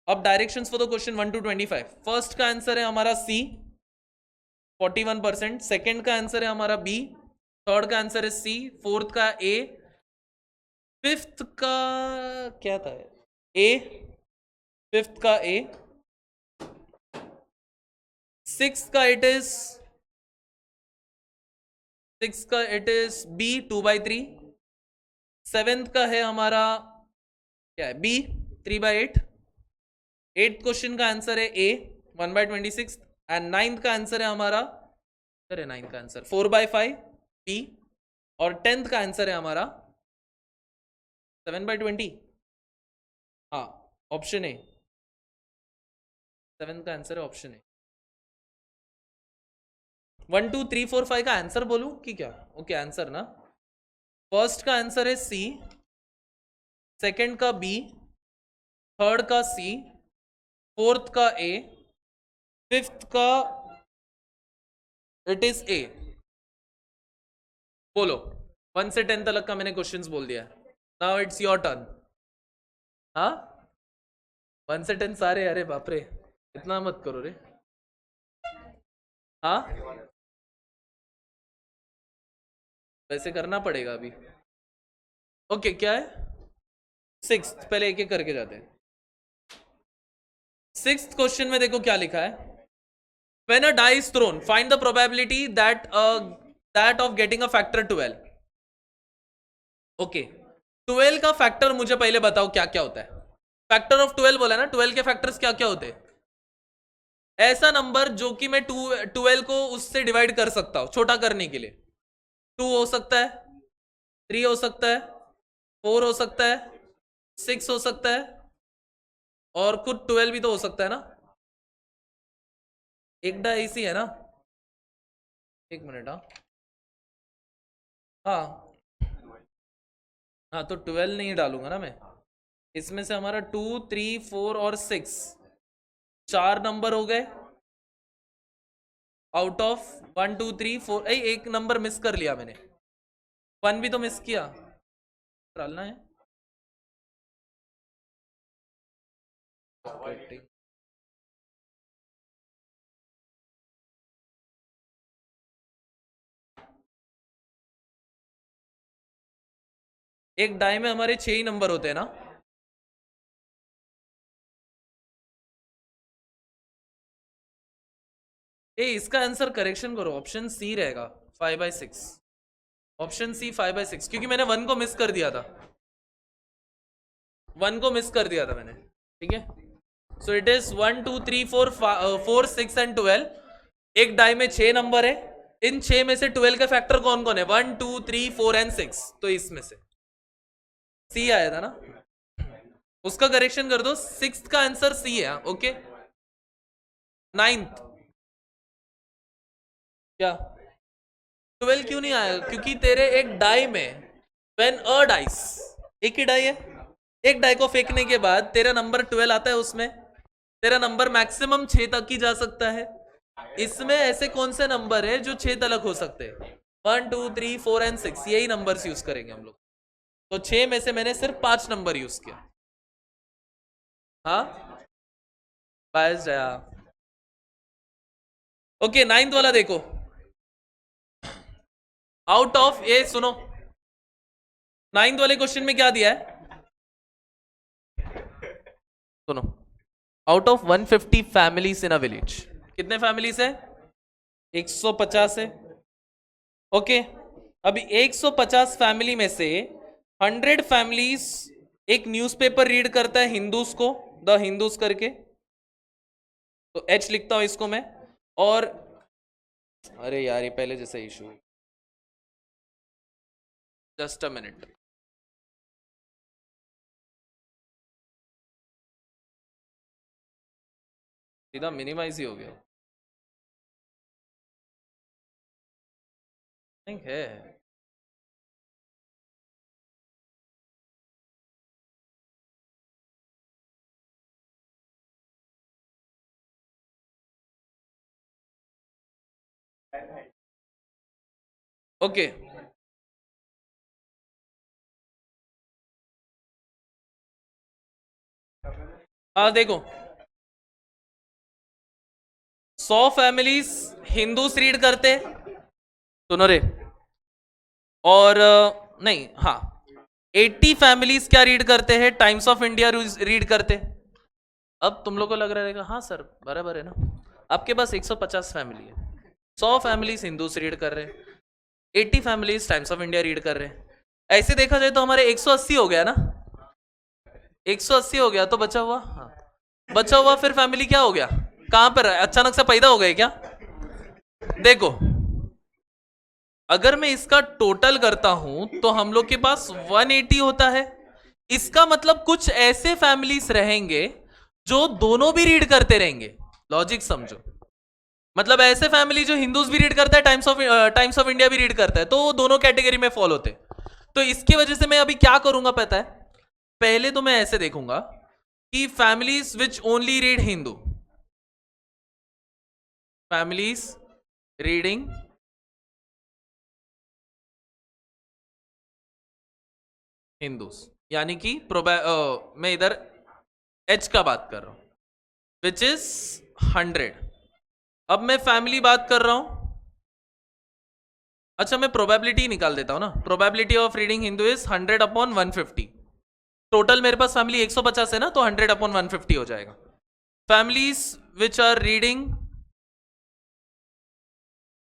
अब directions for the question 1 to 25। First का आंसर है हमारा सी 41%, सेकंड का आंसर है हमारा बी, थर्ड का आंसर है सी, फोर्थ का ए, फिफ्थ का क्या था, ए, फिफ्थ का ए, सिक्स का इट इज बी 2/3, सेवेंथ का है हमारा क्या है, बी 3/8, एट्थ क्वेश्चन का आंसर है ए 1/26, एंड नाइन्थ का आंसर है हमारा, अरे नाइन्थ का आंसर 4/5 बी, और टेंथ का आंसर है हमारा 7/20। हाँ ऑप्शन ए, सेवेंथ का आंसर है ऑप्शन ए। 1 2 3 4 5 का आंसर बोलूं कि क्या? ओके आंसर ना, फर्स्ट का आंसर है सी, सेकंड का बी, थर्ड का सी, फोर्थ का ए, फिफ्थ का इट इज ए। बोलो 1 से 10 तक का मैंने क्वेश्चंस बोल दिया, नाउ इट्स योर टर्न। हाँ 1 से 10 सारे, अरे बाप रे इतना मत करो रे। हाँ वैसे करना पड़ेगा अभी। ओके क्या है, सिक्स, पहले एक एक करके जाते हैं। सिक्स्थ क्वेश्चन में देखो क्या लिखा है, when a die is thrown find the probability that that of getting a factor 12. ओके, 12 का फैक्टर मुझे पहले बताओ क्या क्या होता है. फैक्टर ऑफ 12 बोला ना, 12 के फैक्टर्स क्या क्या होते हैं. ऐसा नंबर जो कि मैं 12 को उससे डिवाइड कर सकता हूं छोटा करने के लिए. 2 हो सकता है, 3 हो सकता है, 4 हो सकता है, 6 हो सकता है, और खुद 12 भी तो हो सकता है ना. एक डा इसी है ना. एक मिनट. हाँ हाँ हाँ, तो 12 नहीं डालूंगा ना मैं. इसमें से हमारा 2, 3, 4 और 6 4 नंबर हो गए आउट ऑफ 1, 2, 3, 4. एक नंबर मिस कर लिया मैंने. 1 भी तो मिस किया. डालना है. एक डाई में हमारे 6 ही नंबर होते हैं ना. इसका आंसर करेक्शन करो, ऑप्शन सी रहेगा 5/6. ऑप्शन सी 5/6, क्योंकि मैंने 1 को मिस कर दिया था. 1 को मिस कर दिया था मैंने. ठीक है, सो इट इज 1, 2, 3, 4, 4, 6 एंड 12. एक डाई में 6 नंबर है. इन 6 में से 12 का फैक्टर कौन कौन है? 1, 2, 3, 4 एंड 6. तो इसमें से सी आया था ना. उसका करेक्शन कर दो. 6 का आंसर सी है. ओके, 9th क्या 12 क्यों नहीं आया? क्योंकि तेरे एक डाई में व्हेन अ डाइस, एक ही डाई है, एक डाई को फेंकने के बाद तेरा नंबर 12 आता है. उसमें तेरा नंबर मैक्सिमम 6 तक ही जा सकता है. इसमें ऐसे कौन से नंबर है जो 6 तक हो सकते हैं? 1, 2, 3, 4 एंड 6, यही नंबर्स यूज करेंगे हम लोग. तो 6 में से मैंने सिर्फ 5 नंबर यूज किया. हाँ, बायस्ड है. ओके, 9th वाला देखो. आउट ऑफ, ये सुनो, 9th वाले क्वेश्चन में क्या दिया है सुनो. Out of 150 families in a village, कितने फैमिलीज है? 150 है. ओके, अभी 150 फैमिली में से 100 फैमिलीज एक न्यूज़पेपर रीड करता है हिंदूज को, द हिंदूज करके. तो एच लिखता हूं इसको मैं. और अरे यार, ये पहले जैसा इशू. Just a minute. सीधा मिनिमाइज ही हो गया. थिंक है. ओके, हाँ देखो, 100 फैमिलीज हिंदूस रीड करते, सुनो रे. और नहीं, हाँ, 80 फैमिलीज क्या रीड करते हैं? टाइम्स ऑफ इंडिया रीड करते. अब तुम लोग को लग रहा है हाँ सर बराबर है ना. आपके पास 150 फैमिली है, 100 फैमिलीज हिंदूस रीड कर रहे हैं, 80 families times of India read कर रहे हैं. ऐसे देखा जाए तो हमारे 180 हो गया ना. 180 हो गया, तो बचा हुआ, हाँ, बचा हुआ फिर फैमिली क्या हो गया? कहां पर अचानक से पैदा हो गए क्या? देखो, अगर मैं इसका टोटल करता हूं तो हम लोग के पास 180 होता है. इसका मतलब कुछ ऐसे फैमिलीज रहेंगे जो दोनों भी रीड करते रहेंगे. लॉजिक समझो. मतलब ऐसे फैमिली जो हिंदूज भी रीड करता है, टाइम्स ऑफ इंडिया भी रीड करता है, तो वो दोनों कैटेगरी में फॉल होते. तो इसकी वजह से मैं अभी क्या करूंगा पता है? पहले तो मैं ऐसे देखूंगा कि families which only read Hindu, families reading Hindus, यानी कि मैं इधर एच का बात कर रहा हूं, विच इज 100. अब मैं फैमिली बात कर रहा हूं. अच्छा, मैं प्रोबेबिलिटी निकाल देता हूं ना. Probability of reading Hindu is 100/150. Total मेरे पास फैमिली 150 है ना, तो 100/150 हो जाएगा. Families which are reading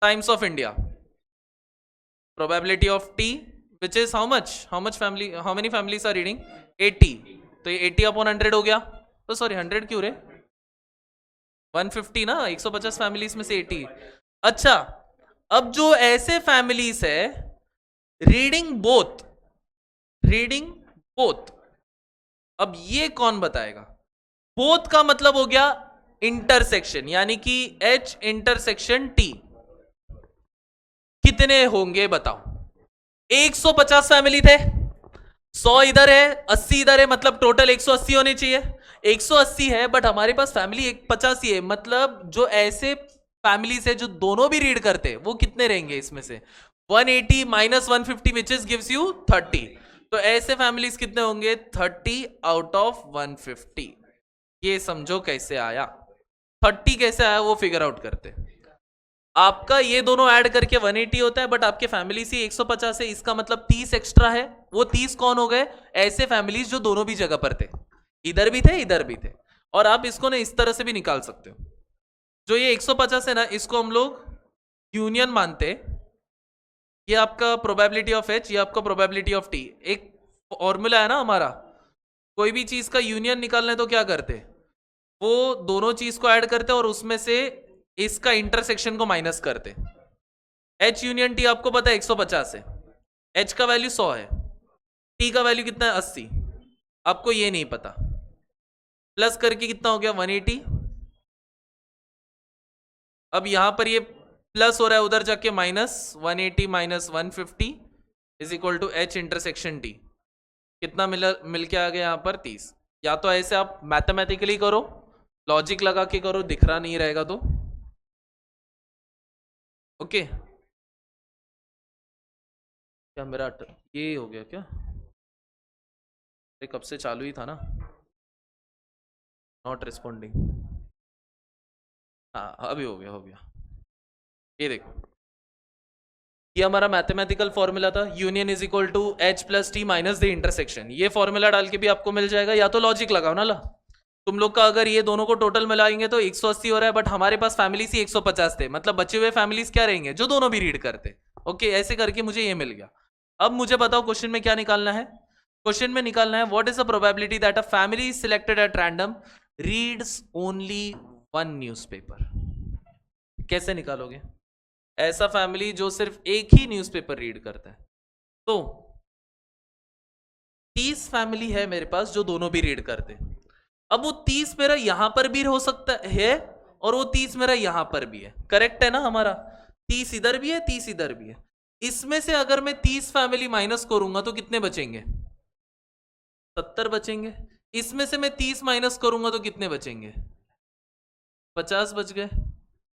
Times of India, probability of t which is how much family, how many families are reading 80, तो ये 80 upon 100 हो गया, तो सॉरी 100 क्यों रे, 150 ना, 150 फैमिलीज में से 80। अच्छा, अब जो ऐसे फैमिलीज है रीडिंग बोथ, अब ये कौन बताएगा? बोथ का मतलब हो गया इंटरसेक्शन, यानी कि H इंटरसेक्शन T कितने होंगे बताओ? 150 फैमिली थे, 100 इधर है, 80 इधर है, मतलब टोटल 180 होने चाहिए। 180 है बट हमारे पास फैमिली 150 ही है, मतलब जो ऐसे फैमिलीज है जो दोनों भी रीड करते हैं वो कितने रहेंगे इसमें से? 180 minus 150 which is gives you 30। तो ऐसे फैमिलीज कितने होंगे? 30 आउट ऑफ 150। ये समझो कैसे आया, 30 कैसे आया वो फिगर आउट करते। आपका ये दोनों ऐड करके 180 होता है बट आपके फैमिली से 150 है, इसका मतलब 30 एक्स्ट्रा है। वो 30 कौन हो गए? ऐसे फैमिलीज जो दोनों भी जगह पर थे, इधर भी थे इधर भी थे। और आप इसको ना इस तरह से भी निकाल सकते हो, जो ये 150 है ना, इसको हम लोग यूनियन मानते, ये आपका प्रोबेबिलिटी ऑफ H, ये आपका प्रोबेबिलिटी ऑफ T। एक फॉर्मूला है ना हमारा, कोई भी चीज का यूनियन निकालना है तो क्या करते? वो दोनों चीज को ऐड करते और उसमें से इसका इंटरसेक्शन को माइनस करते। H यूनियन T आपको पता है 150 है, H का वैल्यू 100 है, T का वैल्यू कितना है 80, आपको ये नहीं पता। प्लस करके कितना हो गया? 180। अब यहां पर ये प्लस हो रहा है, उधर जाके minus 180 minus 150 is equal to H intersection T। कितना मिल के आ गया यहां पर? 30। या तो ऐसे आप मैथमेटिकली करो, लॉजिक लगा के करो, दिख रहा नहीं रहेगा तो ओके। क्या मेरा ये हो गया क्या? कब से चालू ही था ना, नॉट रिस्पॉन्डिंग। हाँ अभी हो गया। ये देखो, ये हमारा मैथमेटिकल फॉर्मूला था, union is equal to H plus T minus the intersection. ये फॉर्मूला डाल के भी आपको मिल जाएगा, या तो लॉजिक लगाओ ना। ला तुम लोग का अगर ये दोनों को टोटल मिलाएंगे तो 180 हो रहा है, बट हमारे पास फैमिलीज ही 150 थे, मतलब बचे हुए फैमिलीज क्या रहेंगे? जो दोनों भी रीड करते। ओके, ऐसे करके मुझे ये मिल गया। अब मुझे बताओ क्वेश्चन में क्या निकालना है? क्वेश्चन में निकालना है what is the probability that a family selected at random reads only one newspaper. कैसे निकालोगे? ऐसा फैमिली जो सिर्फ एक ही न्यूज़पेपर रीड करता है। तो 30 फैमिली है मेरे पास जो दोनों भी रीड करते हैं। अब वो 30 मेरा यहां पर भी हो सकता है और वो 30 मेरा यहां पर भी है, करेक्ट है ना हमारा? 30 इधर भी है, 30 इधर भी है। इसमें से अगर मैं 30 फैमिली माइनस करूंगा तो कितने बचेंगे? 70 बचेंगे। इसमें से मैं 30 माइनस करूंगा तो कितने बचेंगे? 50 बच गए।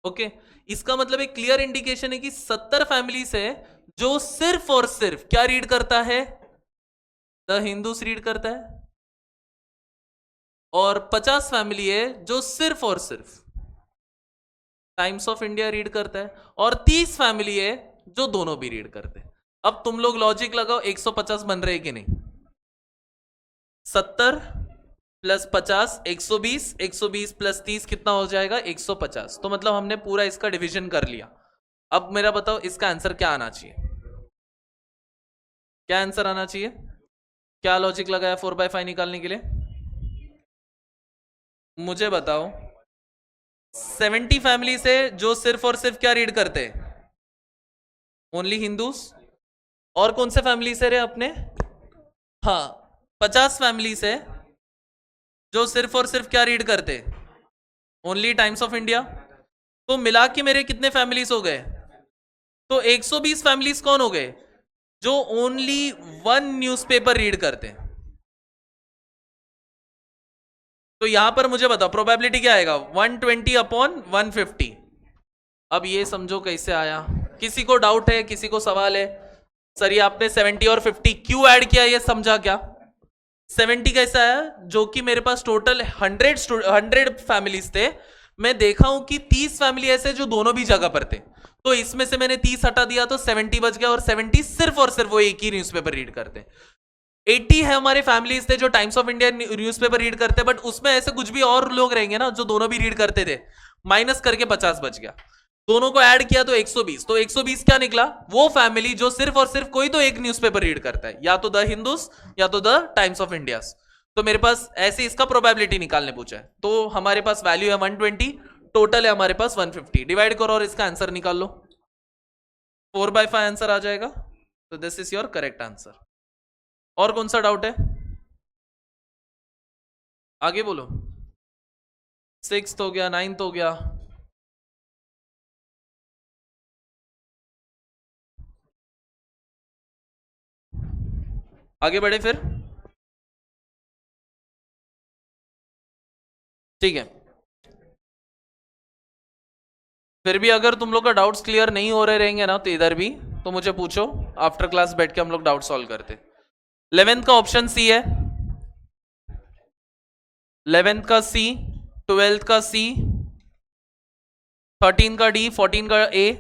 ओके, इसका मतलब एक क्लियर इंडिकेशन है कि 70 फैमिलीज है जो सिर्फ और सिर्फ क्या रीड करता है? द हिंदूस रीड करता है। और 50 फैमिली है जो सिर्फ और सिर्फ टाइम्स ऑफ इंडिया रीड करता है। और 30 फैमिली है जो दोनों भी रीड करते हैं। अब तुम लोग लॉजिक लगाओ, 150 बन रहे कि नहीं? 70 प्लस 50 120, 120 प्लस 30 कितना हो जाएगा? 150। तो मतलब हमने पूरा इसका डिवीजन कर लिया। अब मेरा बताओ इसका आंसर क्या आना चाहिए? क्या आंसर आना चाहिए? क्या लॉजिक लगाया 4/5 निकालने के लिए? मुझे बताओ। 70 फैमिली से जो सिर्फ और सिर्फ क्या रीड करते हैं? Only Hindus. और कौन से फैमिली से रे अपने? हाँ, 50 फैमिली से जो सिर्फ और सिर्फ क्या रीड करते? Only times of India. तो मिला के मेरे कितने फैमिलीज हो गए? तो 120 फैमिलीज कौन हो गए? जो ओनली वन न्यूज़पेपर रीड करते हैं। तो यहां पर मुझे बताओ प्रोबेबिलिटी क्या आएगा? 120 अपॉन 150। अब ये समझो कैसे आया। किसी को डाउट है, किसी को सवाल है? सर ये आपने 70 और 50 क्यों ऐड किया, ये समझा क्या? 70 कैसा आया? जो कि मेरे पास टोटल 100 फैमिलीज थे, मैं देखा हूं कि 30 फैमिली ऐसे जो दोनों भी जगह पर थे, तो इसमें से मैंने 30 हटा दिया तो 70 बच गया। और 70 सिर्फ और सिर्फ वो एक ही न्यूज़पेपर रीड करते। 80 है हमारे फैमिलीज थे जो times of India newspaper read करते, बट उसमें ऐसे कुछ भी और लोग रहेंगे ना जो दोनों भी रीड करते थे, माइनस करके 50 बच गया। दोनों को ऐड किया तो 120, तो 120 क्या निकला? वो फैमिली जो सिर्फ और सिर्फ कोई तो एक न्यूज़पेपर रीड करता है, या तो द हिंदूस या तो द टाइम्स ऑफ इंडिया। तो मेरे पास ऐसे इसका प्रोबेबिलिटी निकालने पूछा है, तो हमारे पास वैल्यू है 120, टोटल है हमारे पास 150। डिवाइड करो और इसका आंसर निकाल लो, 4/5 आंसर आ जाएगा। तो this is your correct answer. और कौन सा डाउट है? आगे बोलो। 6th हो गया, 9th हो गया। आगे बढ़े फिर, ठीक है। फिर भी अगर तुम लोग का डाउट्स क्लियर नहीं हो रहे रहेंगे ना, तो इधर भी तो मुझे पूछो, आफ्टर क्लास बैठ के हम लोग डाउट सॉल्व करते। 11th का ऑप्शन सी है, 11th का सी, 12th का सी, 13 का डी, 14 का ए,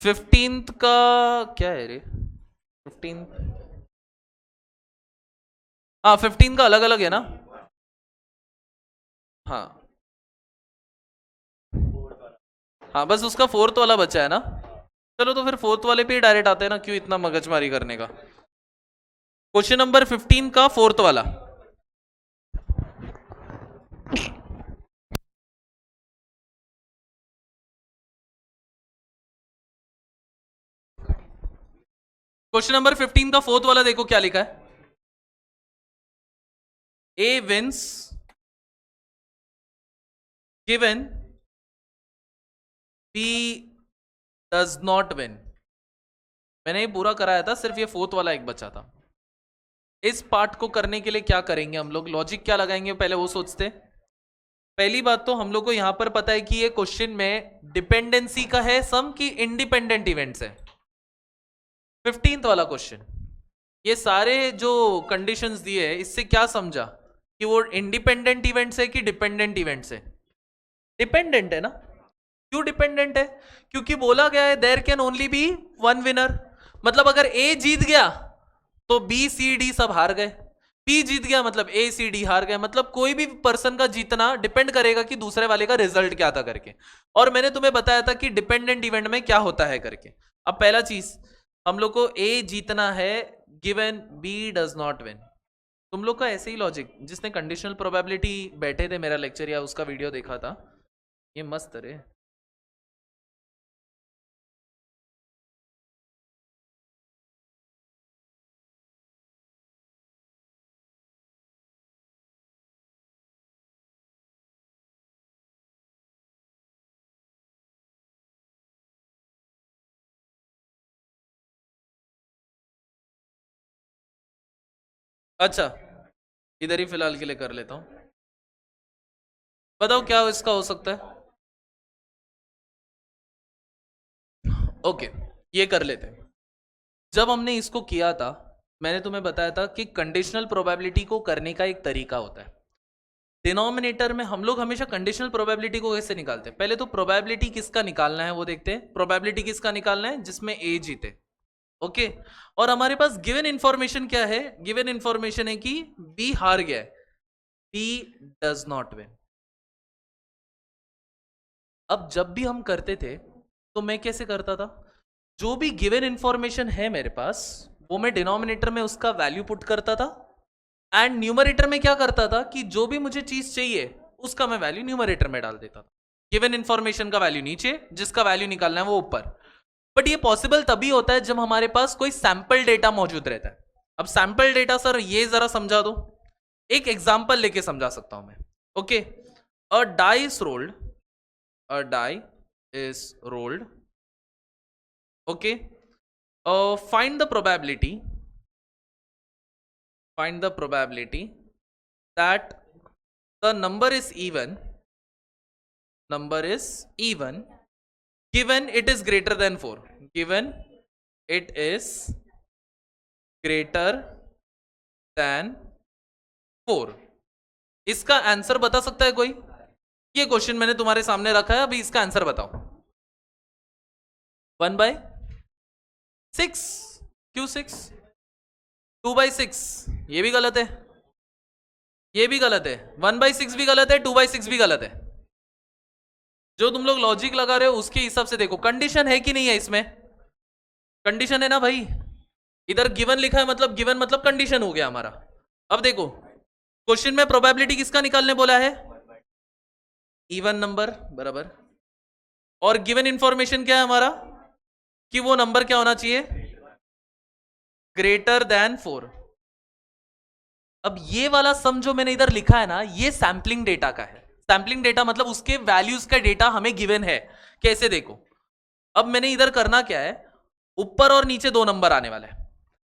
15th का क्या है रे? 15, हाँ 15 का अलग अलग है ना? हाँ हाँ, बस उसका 4th वाला बचा है ना। चलो तो फिर 4th वाले पे ही डायरेक्ट आते हैं ना, क्यों इतना मगजमारी करने का। क्वेश्चन नंबर 15 का 4th वाला, क्वेश्चन नंबर 15 का 4th वाला देखो क्या लिखा है। A wins given B does not win. मैंने ये पूरा कराया था, सिर्फ ये 4th वाला एक बचा था। इस पार्ट को करने के लिए क्या करेंगे हम लोग, लॉजिक क्या लगाएंगे पहले वो सोचते। पहली बात तो हम लोग को यहां पर पता है कि ये क्वेश्चन में डिपेंडेंसी का है सम की इंडिपेंडेंट इवेंट्स है। 15th वाला क्वेश्चन, ये सारे जो कंडीशंस दिए हैं इससे क्या समझा कि वो इंडिपेंडेंट इवेंट्स है कि डिपेंडेंट इवेंट्स है? डिपेंडेंट है ना। क्यों डिपेंडेंट है? क्योंकि बोला गया है there can only be one winner. मतलब अगर ए जीत गया तो बी सी डी सब हार गए, बी जीत गया मतलब ए सी डी हार गए। मतलब कोई भी पर्सन का जीतना डिपेंड करेगा कि दूसरे वाले का रिजल्ट क्या था करके। और मैंने तुम्हें बताया था कि डिपेंडेंट इवेंट में क्या होता है करके। अब पहला चीज, हम लोग को ए जीतना है given B does not win. तुम लोग का ऐसे ही लॉजिक, जिसने कंडीशनल प्रोबेबिलिटी बैठे थे मेरा लेक्चर या उसका वीडियो देखा था, ये मस्त रे। अच्छा, इधर ही फिलहाल के लिए कर लेता हूं। बताओ क्या इसका हो सकता है। ओके, ये कर लेते हैं। जब हमने इसको किया था, मैंने तुम्हें बताया था कि कंडीशनल प्रोबेबिलिटी को करने का एक तरीका होता है। डिनोमिनेटर में हम लोग हमेशा कंडीशनल प्रोबेबिलिटी को कैसे निकालते हैं? पहले तो प्रोबेबिलिटी किसका निकालना है वो देखते हैं। प्रोबेबिलिटी किसका निकालना है? जिसमें ए जीते। ओके, और हमारे पास गिवन इंफॉर्मेशन क्या है? गिवन इंफॉर्मेशन है कि बी हार गया है, बी डज नॉट विन। अब जब भी हम करते थे तो मैं कैसे करता था? जो भी गिवन इंफॉर्मेशन है मेरे पास, वो मैं डिनोमिनेटर में उसका वैल्यू पुट करता था, एंड न्यूमरेटर में क्या करता था कि जो भी मुझे चीज चाहिए उसका मैं वैल्यू न्यूमरेटर में डाल देता था। गिवन इंफॉर्मेशन का वैल्यू नीचे, जिसका वैल्यू निकालना है वो ऊपर। बट ये पॉसिबल तभी होता है जब हमारे पास कोई सैंपल डेटा मौजूद रहता है। अब सैंपल डेटा सर ये जरा समझा दो। एक एग्जांपल लेके समझा सकता हूं मैं। Okay, a die is rolled, a die is rolled. Okay, find the probability, find the probability that the number is even, number is even given it is greater than 4, given it is greater than 4। इसका answer बता सकता है कोई? ये question मैंने तुम्हारे सामने रखा है, अभी इसका आंसर बताओ। 1/6। क्यों 6? 2/6 ये भी गलत है, ये भी गलत है। 1/6 भी गलत है, 2/6 भी गलत है। जो तुम लोग लॉजिक लगा रहे हो उसके हिसाब से देखो, कंडीशन है कि नहीं है इसमें, कंडीशन है ना भाई, इधर गिवन लिखा है मतलब गिवन मतलब कंडीशन हो गया हमारा। अब देखो क्वेश्चन में प्रोबेबिलिटी किसका निकालने बोला है, इवन नंबर बराबर, और गिवन इंफॉर्मेशन क्या है हमारा कि वो नंबर क्या होना चाहिए, ग्रेटर देन 4। अब ये वाला सम जो मैंने इधर लिखा है ना, ये सैंपलिंग डेटा का है। सैंपलिंग डेटा मतलब उसके वैल्यूज का डेटा हमें गिवन है। कैसे देखो, अब मैंने इधर करना क्या है, ऊपर और नीचे दो नंबर आने वाला है,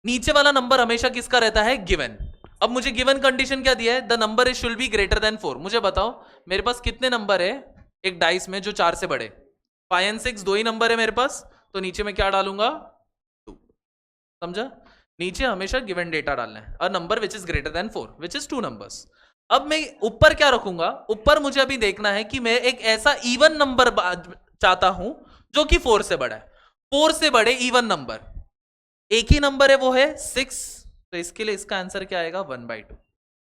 नीचे वाला नंबर हमेशा किसका रहता है, गिवन। अब मुझे गिवन कंडीशन क्या दिया है, the number is should be greater than 4। मुझे बताओ मेरे पास कितने नंबर है एक डाइस में जो 4 से बड़े, 5 और 6 दो ही नंबर है मेरे पास, तो नीचे में क्या डालूंगा, 2। समझा, नीचे हमेशा गिवन डेटा डालना है, a number which is greater than 4 which is 2 numbers. अब मैं ऊपर क्या रखूंगा, ऊपर मुझे अभी देखना है कि मैं एक ऐसा इवन नंबर चाहता हूं जो कि 4 से बड़ा है, 4 से बड़े इवन नंबर, एक ही नंबर है वो है 6, तो इसके लिए इसका आंसर क्या आएगा, 1/2।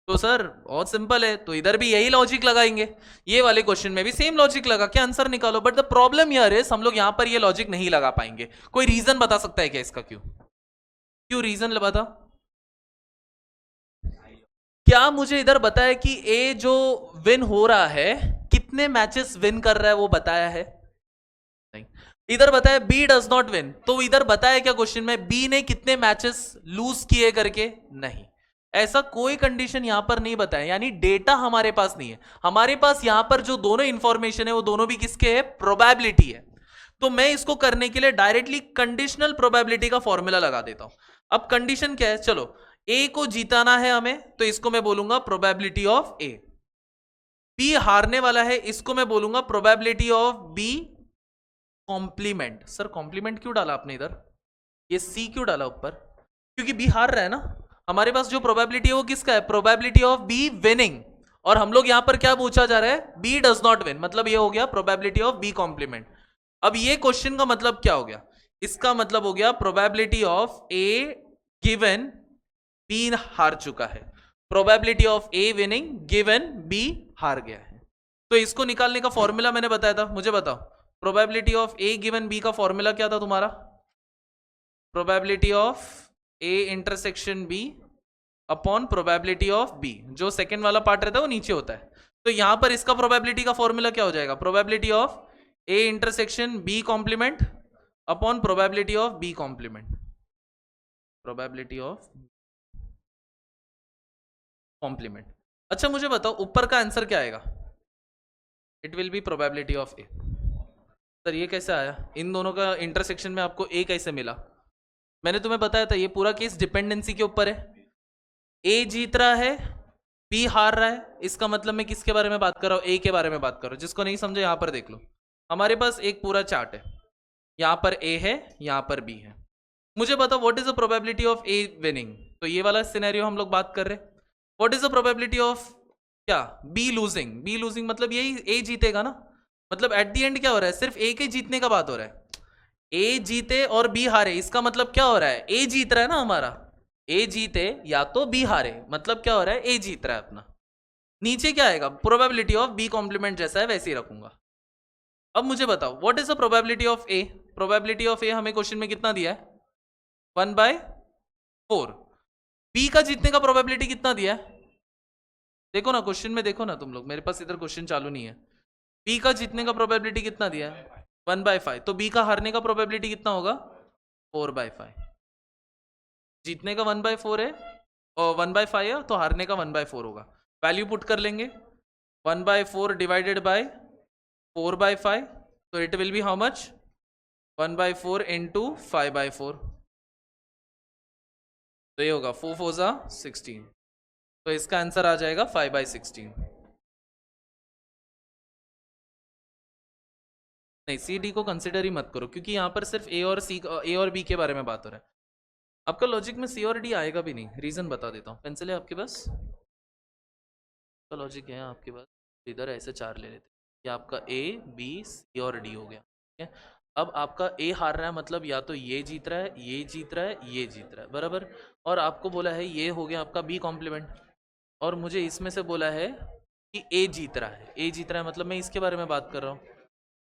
तो सर बहुत सिंपल है, तो इधर भी यही लॉजिक लगाएंगे, ये वाले क्वेश्चन में भी सेम लॉजिक लगा के आंसर निकालो। बट द प्रॉब्लम यार है हम लोग यहां पर ये लॉजिक नहीं लगा पाएंगे। कोई रीजन बता सकता है क्या इसका, क्यों क्यों रीजन बता, क्या मुझे इधर बताया कि ए जो विन हो रहा है कितने मैचेस विन कर रहा है वो बताया है, नहीं। इधर बताया बी डज नॉट विन, तो इधर बताया क्या क्वेश्चन में, बी ने कितने मैचेस लूज किए करके, नहीं। ऐसा कोई कंडीशन यहां पर नहीं बताया, यानी डेटा हमारे पास नहीं है। हमारे पास यहां पर जो दोनों इंफॉर्मेशन है वो दोनों भी किसके है, प्रोबेबिलिटी है। तो मैं इसको करने के लिए डायरेक्टली कंडीशनल प्रोबेबिलिटी का फॉर्मूला लगा देता हूं। अब कंडीशन क्या है, चलो ए को जीताना है हमें, तो इसको मैं बोलूंगा प्रोबेबिलिटी ऑफ ए। बी हारने वाला है, इसको मैं बोलूंगा probability of B complement. Sir complement क्यों डाला आपने इधर, ये सी क्यों डाला ऊपर, क्योंकि बी हार रहा है ना। हमारे पास जो प्रोबेबिलिटी है वो किसका है, प्रोबेबिलिटी ऑफ बी विनिंग, और हम लोग यहां पर क्या पूछा जा रहा है, बी डज नॉट विन, मतलब ये हो गया प्रोबेबिलिटी ऑफ बी कॉम्प्लीमेंट। अब ये क्वेश्चन का मतलब क्या हो गया, इसका मतलब हो गया probability of A given B हार चुका है, probability of A winning given B हार गया है। तो इसको निकालने का फॉर्मूला मैंने बताया था, मुझे बताओ probability of A given B का फॉर्मूला क्या था तुम्हारा, probability of A intersection B upon probability of B, जो सेकंड वाला पार्ट रहता है वो नीचे होता है। तो यहां पर इसका प्रोबेबिलिटी का फॉर्मूला क्या हो जाएगा, probability of A intersection B complement upon probability of B complement, probability of complement. अच्छा मुझे बताओ ऊपर का आंसर क्या आएगा, it will be probability of A. Sir ये कैसे आया, इन दोनों का इंटरसेक्शन में आपको ए कैसे मिला, मैंने तुम्हें बताया था ये पूरा केस डिपेंडेंसी के ऊपर है। ए जीत रहा है, बी हार रहा है, इसका मतलब मैं किसके बारे में बात कर रहा हूं, ए के बारे में बात कर रहा हूं। जिसको नहीं समझे यहां पर देख लो, हमारे पास एक पूरा चार्ट है, यहां पर ए है, यहां पर बी है। मुझे बताओ what is the probability of A winning, तो ये वाला सिनेरियो हम लोग बात कर रहे हैं। What is the probability of क्या, बी लूजिंग, बी लूजिंग मतलब यही ए जीतेगा ना, मतलब एट द एंड क्या हो रहा है, सिर्फ ए के जीतने का बात हो रहा है। ए जीते और बी हारे, इसका मतलब क्या हो रहा है, ए जीत रहा है ना हमारा, ए जीते या तो बी हारे, मतलब क्या हो रहा है, ए जीत रहा है अपना। नीचे क्या आएगा, प्रोबेबिलिटी ऑफ बी कॉम्प्लीमेंट जैसा है वैसे ही रखूंगा। अब मुझे बताओ what is the probability of A, probability of A हमें क्वेश्चन में कितना दिया है, 1/4। बी का जीतने का प्रोबेबिलिटी कितना दिया है, देखो ना क्वेश्चन में, देखो ना तुम लोग, मेरे पास इधर क्वेश्चन चालू नहीं है। बी का जीतने का प्रोबेबिलिटी कितना दिया है, 1/5। तो बी का हारने का प्रोबेबिलिटी कितना होगा, 4/5। जीतने का 1/4 है और 1/5 है, तो हारने का 1/4 होगा। वैल्यू पुट कर लेंगे, 1/4 डिवाइडेड बाय 4/5, तो it will B how much, 1/4 into 5/4, तो ये होगा 4 4 जा 16, तो इसका आंसर आ जाएगा 5/16। नहीं सी डी को कंसिडर ही मत करो, क्योंकि यहाँ पर सिर्फ ए और बी के बारे में बात हो रहा है। आपका लॉजिक में सी और डी आएगा भी नहीं, रीजन बता देता हूँ। पेंसिल है आपके पास, तो लॉजिक है आपके पास, इधर ऐसे 4 ले लेते, ये आपका ए बी सी और डी हो गया, ठीक है। अब आपका ए हार रहा है, मतलब या तो ये जीत रहा है, ये जीत रहा है, ये जीत रहा है, बराबर। और आपको बोला है ये हो गया आपका बी कॉम्प्लीमेंट, और मुझे इसमें से बोला है कि ए जीत रहा है, ए जीत रहा है मतलब मैं इसके बारे में बात कर रहा हूँ,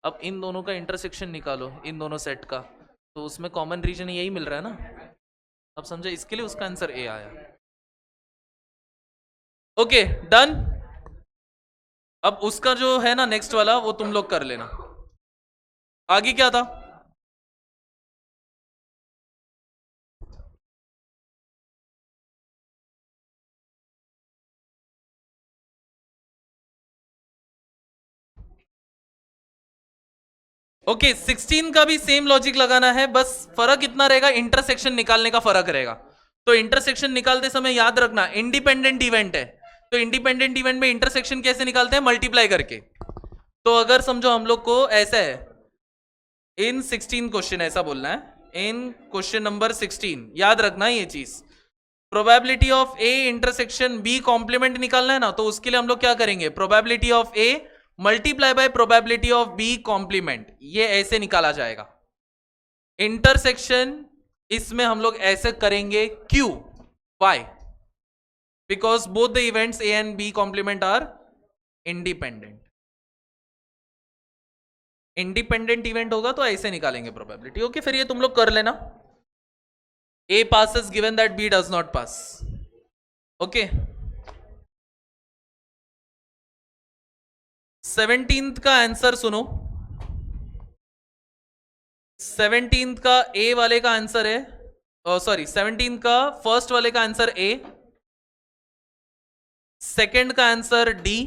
अब इन दोनों का इंटरसेक्शन निकालो, इन दोनों सेट का, तो उसमें कॉमन रीजन यही मिल रहा है ना। अब समझे, इसके लिए उसका आंसर ए आया। Okay done. अब उसका जो है ना नेक्स्ट वाला, वो तुम लोग कर लेना। आगे क्या था? ओके 16 का भी सेम लॉजिक लगाना है, बस फर्क इतना रहेगा, इंटरसेक्शन निकालने का फर्क रहेगा। तो इंटरसेक्शन निकालते समय याद रखना इंडिपेंडेंट इवेंट है, तो इंडिपेंडेंट इवेंट में इंटरसेक्शन कैसे निकालते हैं? मल्टीप्लाई करके। तो अगर समझो हम लोग को ऐसा है, इन 16 क्वेश्चन ऐसा बोलना है, इन क्वेश्चन नंबर 16 याद रखना ये चीज, probability of A intersection B complement निकालना है ना, तो उसके लिए हम लोग क्या करेंगे? Probability of A multiply by probability of B complement, ये ऐसे निकाला जाएगा। इंटरसेक्शन इसमें हम लोग ऐसे करेंगे, Q why, because both the events A and B complement are independent. Independent event होगा तो ऐसे निकालेंगे प्रोबेबिलिटी। ओके फिर ये तुम लोग कर लेना। ए passes given that B does not pass. Okay 17th का आंसर सुनो। 17th का ए वाले का आंसर है, सॉरी 17th का फर्स्ट वाले का आंसर ए, सेकंड का आंसर डी,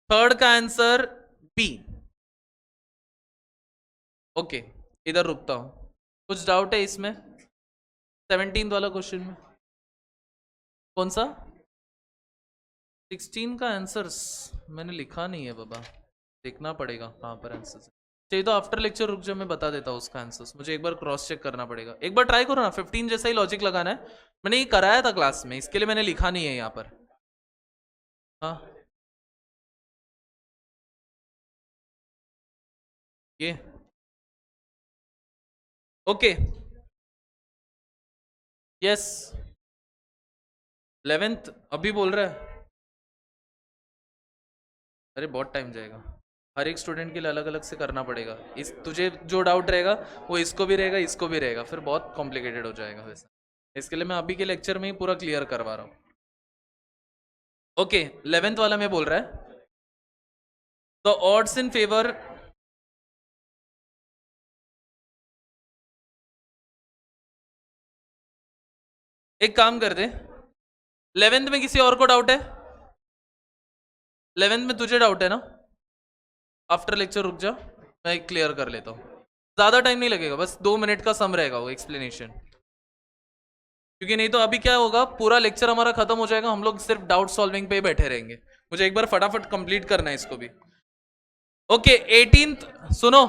थर्ड का आंसर बी। ओके इधर रुकता हूं, कुछ डाउट है इसमें? 17th वाला क्वेश्चन में कौन सा? 16 का आंसर्स मैंने लिखा नहीं है बाबा, देखना पड़ेगा कहां पर आंसर चाहिए। तो आफ्टर लेक्चर रुक जाओ, मैं बता देता हूँ उसका आंसर्स, मुझे एक बार क्रॉस चेक करना पड़ेगा। एक बार ट्राई करो ना, 15 जैसा ही लॉजिक लगाना है। मैंने ये कराया था क्लास में, इसके लिए मैंने लिखा नहीं है यहाँ पर। हाँ ये ओके यस 11th अभी बोल रहा है? अरे बहुत टाइम जाएगा, हर एक स्टूडेंट के लिए अलग अलग से करना पड़ेगा। इस तुझे जो डाउट रहेगा वो इसको भी रहेगा, इसको भी रहेगा, फिर बहुत कॉम्प्लिकेटेड हो जाएगा। वैसे इसके लिए मैं अभी के लेक्चर में ही पूरा क्लियर करवा रहा हूँ। ओके 11th वाला मैं बोल रहा है, तो ऑड्स इन फेवर, एक काम कर दे, 11th में किसी और को डाउट है? 11th में तुझे डाउट है ना? आफ्टर लेक्चर रुक जा, मैं क्लियर कर लेता हूँ, ज्यादा टाइम नहीं लगेगा, बस 2 मिनट का सम रहेगा वो एक्सप्लेनेशन। क्योंकि नहीं तो अभी क्या होगा, पूरा लेक्चर हमारा खत्म हो जाएगा, हम लोग सिर्फ डाउट सॉल्विंग पे ही बैठे रहेंगे। मुझे एक बार फटाफट कंप्लीट करना है इसको भी। ओके 18th सुनो,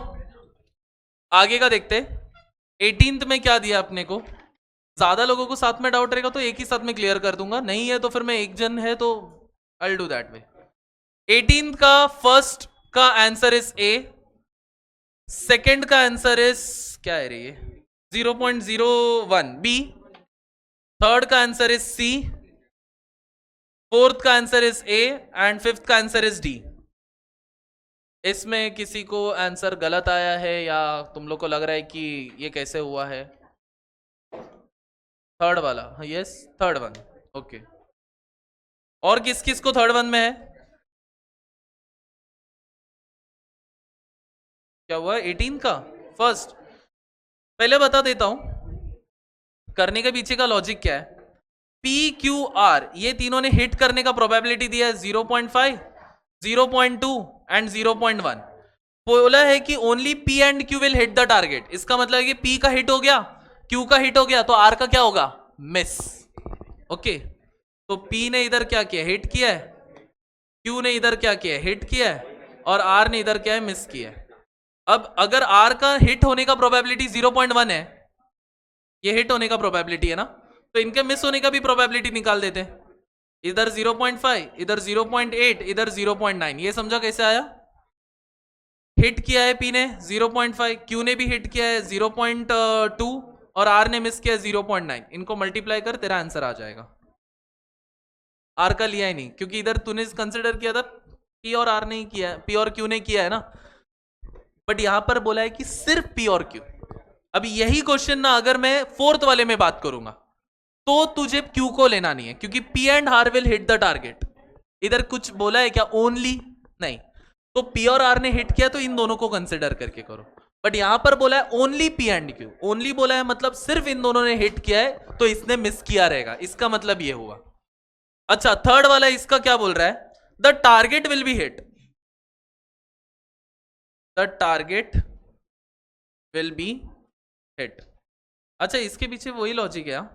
आगे का देखते। 18th में क्या दिया अपने को? ज्यादा लोगों को साथ में डाउट रहेगा तो एक ही साथ में क्लियर कर दूंगा, नहीं है तो फिर मैं एक जन है तो I will do that way. 18th का फर्स्ट का आंसर इज ए, सेकंड का आंसर इज क्या है रे ये 0.01 बी, थर्ड का आंसर इज सी, फोर्थ का answer is A and fifth का आंसर इज डी। इसमें किसी को आंसर गलत आया है या तुम लोग को लग रहा है कि ये कैसे हुआ है? थर्ड वाला, यस थर्ड वन। ओके और किस किस को थर्ड वन में है? क्या हुआ 18 का फर्स्ट? पहले बता देता हूं करने के पीछे का लॉजिक क्या है। पी क्यू आर ये तीनों ने हिट करने का प्रोबेबिलिटी दिया है 0.5, 0.2 एंड 0.1। बोला है कि only P and Q will hit the target. इसका मतलब है कि पी का हिट हो गया, क्यू का हिट हो गया, तो आर का क्या होगा? मिस। ओके तो पी ने इधर क्या किया? हिट किया है, क्यू ने इधर क्या किया? हिट किया है, और आर ने इधर क्या है? मिस किया है। अब अगर आर का हिट होने का प्रोबेबिलिटी 0.1 है, ये हिट होने का प्रोबेबिलिटी है ना, तो इनके मिस होने का भी प्रोबेबिलिटी निकाल देते हैं। इधर 0.5, इधर 0.8, इधर 0.9। ये समझा कैसे आया? हिट किया है पी ने 0.5, क्यू ने भी हिट किया है 0.2 और आर ने मिस किया है 0.9। इनको मल्टीप्लाई कर, तेरा आंसर आ जाएगा। आर का लिया ही नहीं क्योंकि इधर तूने कंसिडर किया था पी और आर नहीं किया है, पी और क्यू ने किया है ना, बट यहां पर बोला है कि सिर्फ पी और क्यू। अभी यही क्वेश्चन ना अगर मैं फोर्थ वाले में बात करूंगा तो तुझे क्यू को लेना नहीं है, क्योंकि P and R will hit the target. इधर कुछ बोला है क्या ओनली? नहीं। तो पी और आर ने हिट किया तो इन दोनों को कंसिडर करके करो, बट यहां पर बोला है only P and Q. Only बोला है मतलब सिर्फ इन दोनों ने हिट किया है, तो इसने मिस किया रहेगा, इसका मतलब ये हुआ। अच्छा, थर्ड वाला इसका क्या बोल रहा है? The target will be hit, the target will be hit. अच्छा, इसके पीछे वही लॉजिक है।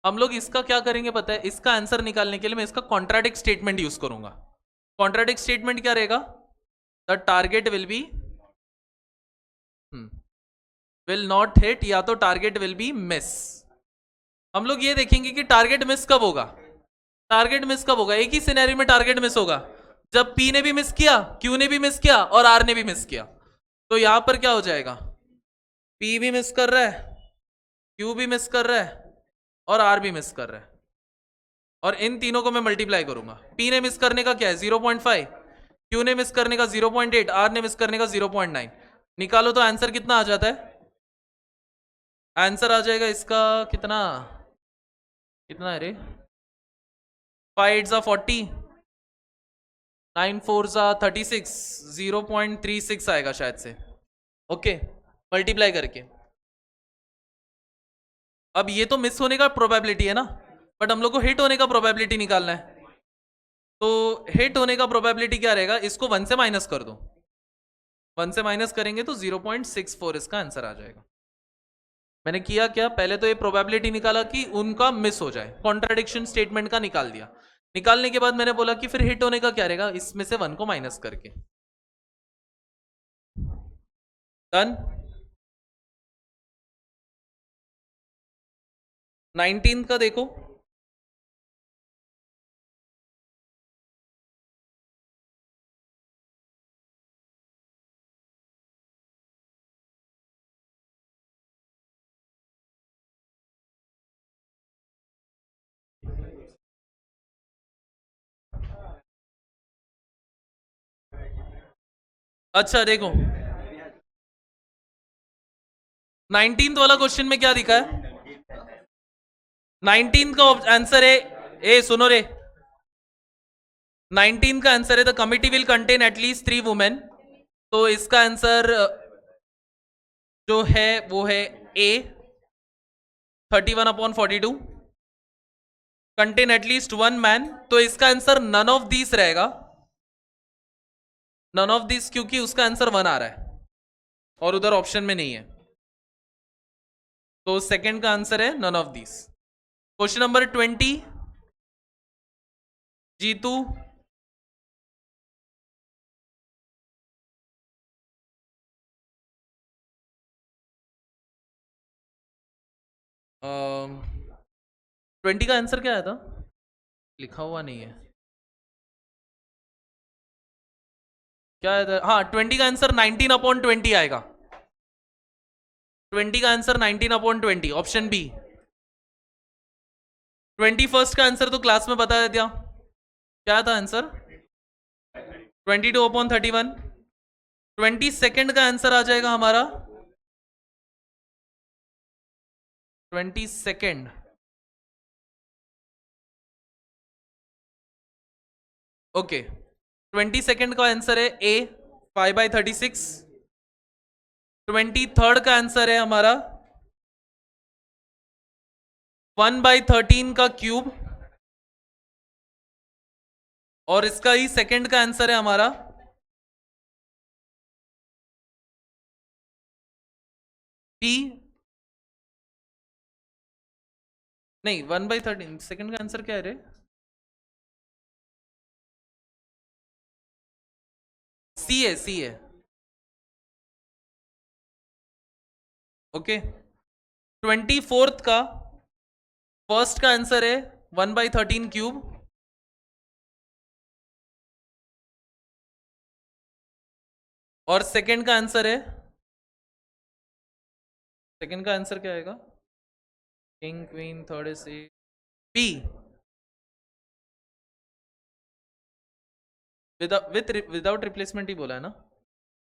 हम लोग इसका क्या करेंगे पता है? इसका आंसर निकालने के लिए मैं इसका कॉन्ट्राडिक्ट स्टेटमेंट यूज करूंगा। कॉन्ट्राडिक्ट स्टेटमेंट क्या रहेगा? The target will be will not hit, या तो टारगेट विल बी मिस। हम लोग ये देखेंगे कि टारगेट मिस कब होगा। टारगेट मिस कब होगा? एक ही सिनेरियो में टारगेट मिस होगा, जब पी ने भी मिस किया, क्यू ने भी मिस किया और आर ने भी मिस किया। तो यहां पर क्या हो जाएगा? पी भी मिस कर रहा है, क्यू भी मिस कर रहा है और आर भी मिस कर रहा है, और इन तीनों को मैं मल्टीप्लाई करूंगा। पी ने मिस करने का क्या है? 0.5, क्यू ने मिस करने का 0.8, आर ने मिस करने का 0.9। निकालो तो आंसर कितना आ जाता है? आंसर आ जाएगा इसका कितना? कितना है रे? 5 8 40, 9 4 36, 0.36 आएगा शायद से। ओके, मल्टीप्लाई करके। अब ये तो मिस होने का प्रोबेबिलिटी है ना, बट हम लोग को हिट होने का प्रोबेबिलिटी निकालना है। तो हिट होने का प्रोबेबिलिटी क्या रहेगा? इसको 1 से माइनस कर दो। 1 से माइनस करेंगे तो 0.64 इसका आंसर आ जाएगा। मैंने किया क्या? पहले तो ये प्रोबेबिलिटी निकाला कि उनका मिस हो जाए, कॉन्ट्राडिक्शन स्टेटमेंट का निकाल दिया। निकालने के बाद मैंने बोला कि फिर हिट होने का क्या रहेगा, इसमें से 1 को माइनस करके। डन। 19 का देखो। अच्छा देखो, 19th वाला क्वेश्चन में क्या दिखा है? 19 का आंसर है, ए सुनो रे, 19 का आंसर है the committee will contain at least 3 women. तो इसका आंसर जो है वो है ए, 31/42। कंटेन एटलीस्ट 1 मैन, तो इसका आंसर नन ऑफ दिस रहेगा। नन ऑफ दिस, क्योंकि उसका आंसर 1 आ रहा है और उधर ऑप्शन में नहीं है, तो सेकंड का आंसर है none of this. Question number 20, Jeetu. Um, 20 का आंसर क्या आया था? लिखा हुआ नहीं है क्या आया था? हाँ, 20 का आंसर 19/20 आएगा। 20 का आंसर 19/20, ऑप्शन बी। 21st का आंसर तो क्लास में बता दिया, क्या था आंसर? 22/31। 22nd का आंसर आ जाएगा हमारा 22nd। ओके, 22nd का आंसर है ए, 5/36। 23rd का आंसर है हमारा 1/13 का क्यूब, और इसका ही सेकंड का आंसर है हमारा पी। नहीं, 1/13 सेकंड का आंसर क्या है रे? सी है, सी है। ओके, 24th का फर्स्ट का आंसर है 1/13 क्यूब, और सेकंड का आंसर है, सेकंड का आंसर क्या आएगा? किंग क्वीन थर्ड से पी। विदाउट रिप्लेसमेंट ही बोला है ना?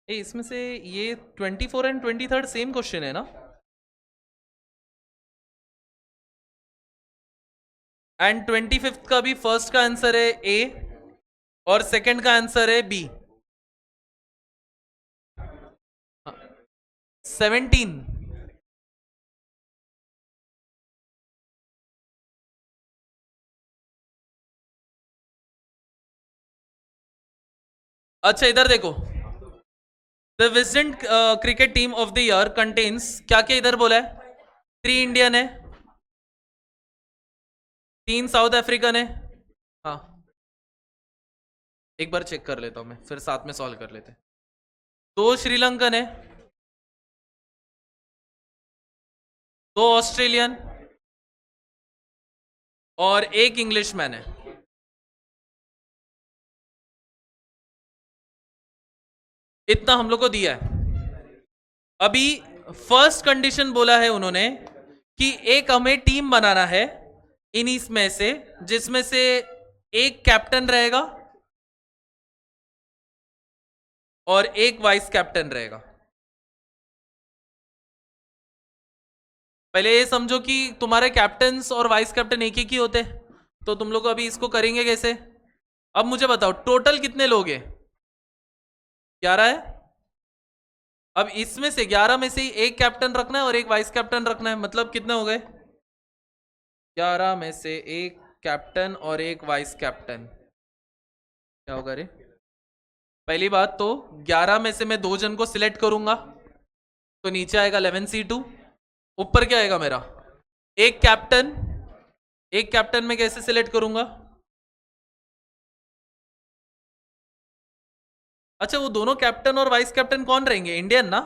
इसमें से ये 24 एंड 23 सेम क्वेश्चन है ना? एंड 25 का भी फर्स्ट का आंसर है ए और सेकंड का आंसर है बी। 17। अच्छा इधर देखो, the Wisden cricket team of the year contains, क्या क्या इधर बोला है? 3 इंडियन है, 3 साउथ अफ्रीकन है। हाँ एक बार चेक कर लेता हूं मैं, फिर साथ में सॉल्व कर लेते हैं। 2 श्रीलंकन है, 2 ऑस्ट्रेलियन और 1 इंग्लिशमैन है। इतना हम लोग को दिया है। अभी फर्स्ट कंडीशन बोला है उन्होंने कि एक हमें टीम बनाना है इन्हीं में से, जिसमें से एक कैप्टन रहेगा और एक वाइस कैप्टन रहेगा। पहले ये समझो कि तुम्हारे कैप्टन्स और वाइस कैप्टन एक ही होते, तो तुम लोग अभी इसको करेंगे कैसे? अब मुझे बताओ टोटल कितने लोग हैं? 11 है। अब इसमें से 11 में से एक कैप्टन रखना है और एक वाइस कैप्टन रखना है, मतलब कितने हो गए? 11 में से एक कैप्टन और एक वाइस कैप्टन, क्या होगा रे? पहली बात तो 11 में से मैं 2 जन को सिलेक्ट करूंगा, तो नीचे आएगा 11C2, ऊपर क्या आएगा मेरा? एक कैप्टन। एक कैप्टन में कैसे सिलेक्ट करूंगा? अच्छा वो दोनों कैप्टन और वाइस कैप्टन कौन रहेंगे? इंडियन ना?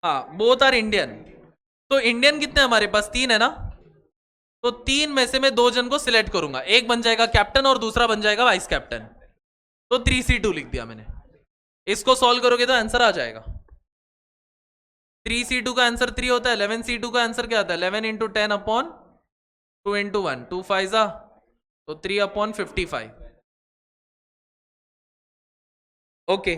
हाँ बोथ आर इंडियन। तो इंडियन कितने हमारे पास? 3 है ना? तो 3 में से मैं 2 जन को सिलेक्ट करूंगा, एक बन जाएगा कैप्टन और दूसरा बन जाएगा वाइस कैप्टन। तो 3C2 लिख दिया मैंने। इसको सॉल्व करोगे तो आंसर आ जाएगा। 3C2 का आंसर 3 होता है, 11C2 का आंसर क्या आता है? 11 इंटू 10 अपॉन 2 इंटू 1, 2 5 जा, तो 3 अपॉन 55। ओके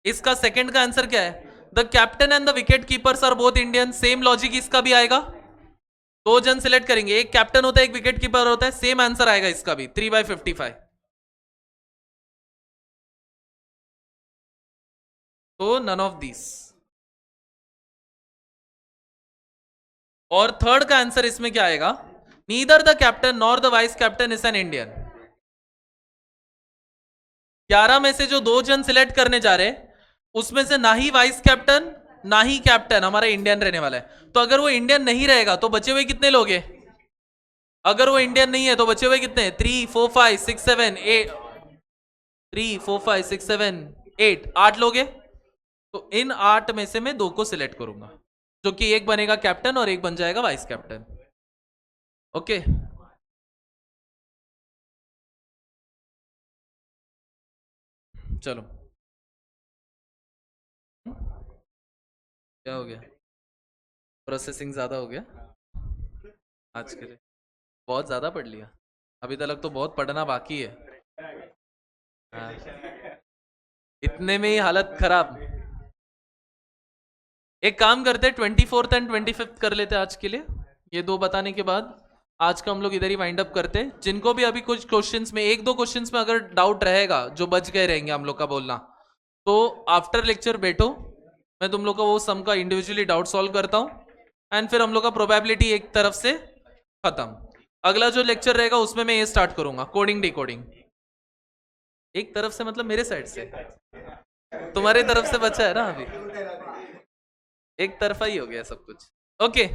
इसका सेकंड का आंसर क्या है? The captain and the wicket keepers are both Indian. Same logic इसका भी आएगा, 2 जन सिलेक्ट करेंगे, एक कैप्टन होता है एक विकेट कीपर होता है, सेम आंसर आएगा इसका भी 3/55। तो नन ऑफ दिस। और थर्ड का आंसर इसमें क्या आएगा? Neither the captain nor the vice captain is an Indian. 11 में से जो 2 जन सिलेक्ट करने जा रहे हैं उसमें से ना ही वाइस कैप्टन ना ही कैप्टन हमारा इंडियन रहने वाला है। तो अगर वो इंडियन नहीं रहेगा तो बचे हुए कितने लोग हैं? अगर वो इंडियन नहीं है तो बचे हुए कितने? 3 4 5 6 7 8, 3 4 5 6 7 8, 8 लोग हैं। तो इन 8 में से मैं 2 को सिलेक्ट करूंगा, जो कि एक बनेगा कैप्टन और एक बन जाएगा वाइस कैप्टन। ओके चलो क्या हो गया? प्रोसेसिंग ज्यादा हो गया आज के लिए? बहुत ज्यादा पढ़ लिया? अभी तक तो बहुत पढ़ना बाकी है। हाँ। इतने में ही हालत खराब। एक काम करते 24th एंड 25th कर लेते आज के लिए। ये 2 बताने के बाद आज का हम लोग इधर ही वाइंड अप करते। जिनको भी अभी कुछ क्वेश्चंस में 1-2 क्वेश्चंस में अगर डाउट रहेगा, जो बच गए रहेंगे हम लोग का बोलना, तो आफ्टर लेक्चर बैठो, मैं तुम लोग का वो सम का इंडिविजुअली डाउट सॉल्व करता हूँ एंड फिर हम लोग का प्रोबेबिलिटी एक तरफ से खत्म। अगला जो लेक्चर रहेगा उसमें मैं ये स्टार्ट करूंगा, कोडिंग डिकोडिंग। एक तरफ से मतलब मेरे साइड से, तुम्हारे तरफ से बचा है ना अभी, एक तरफा ही हो गया सब कुछ। ओके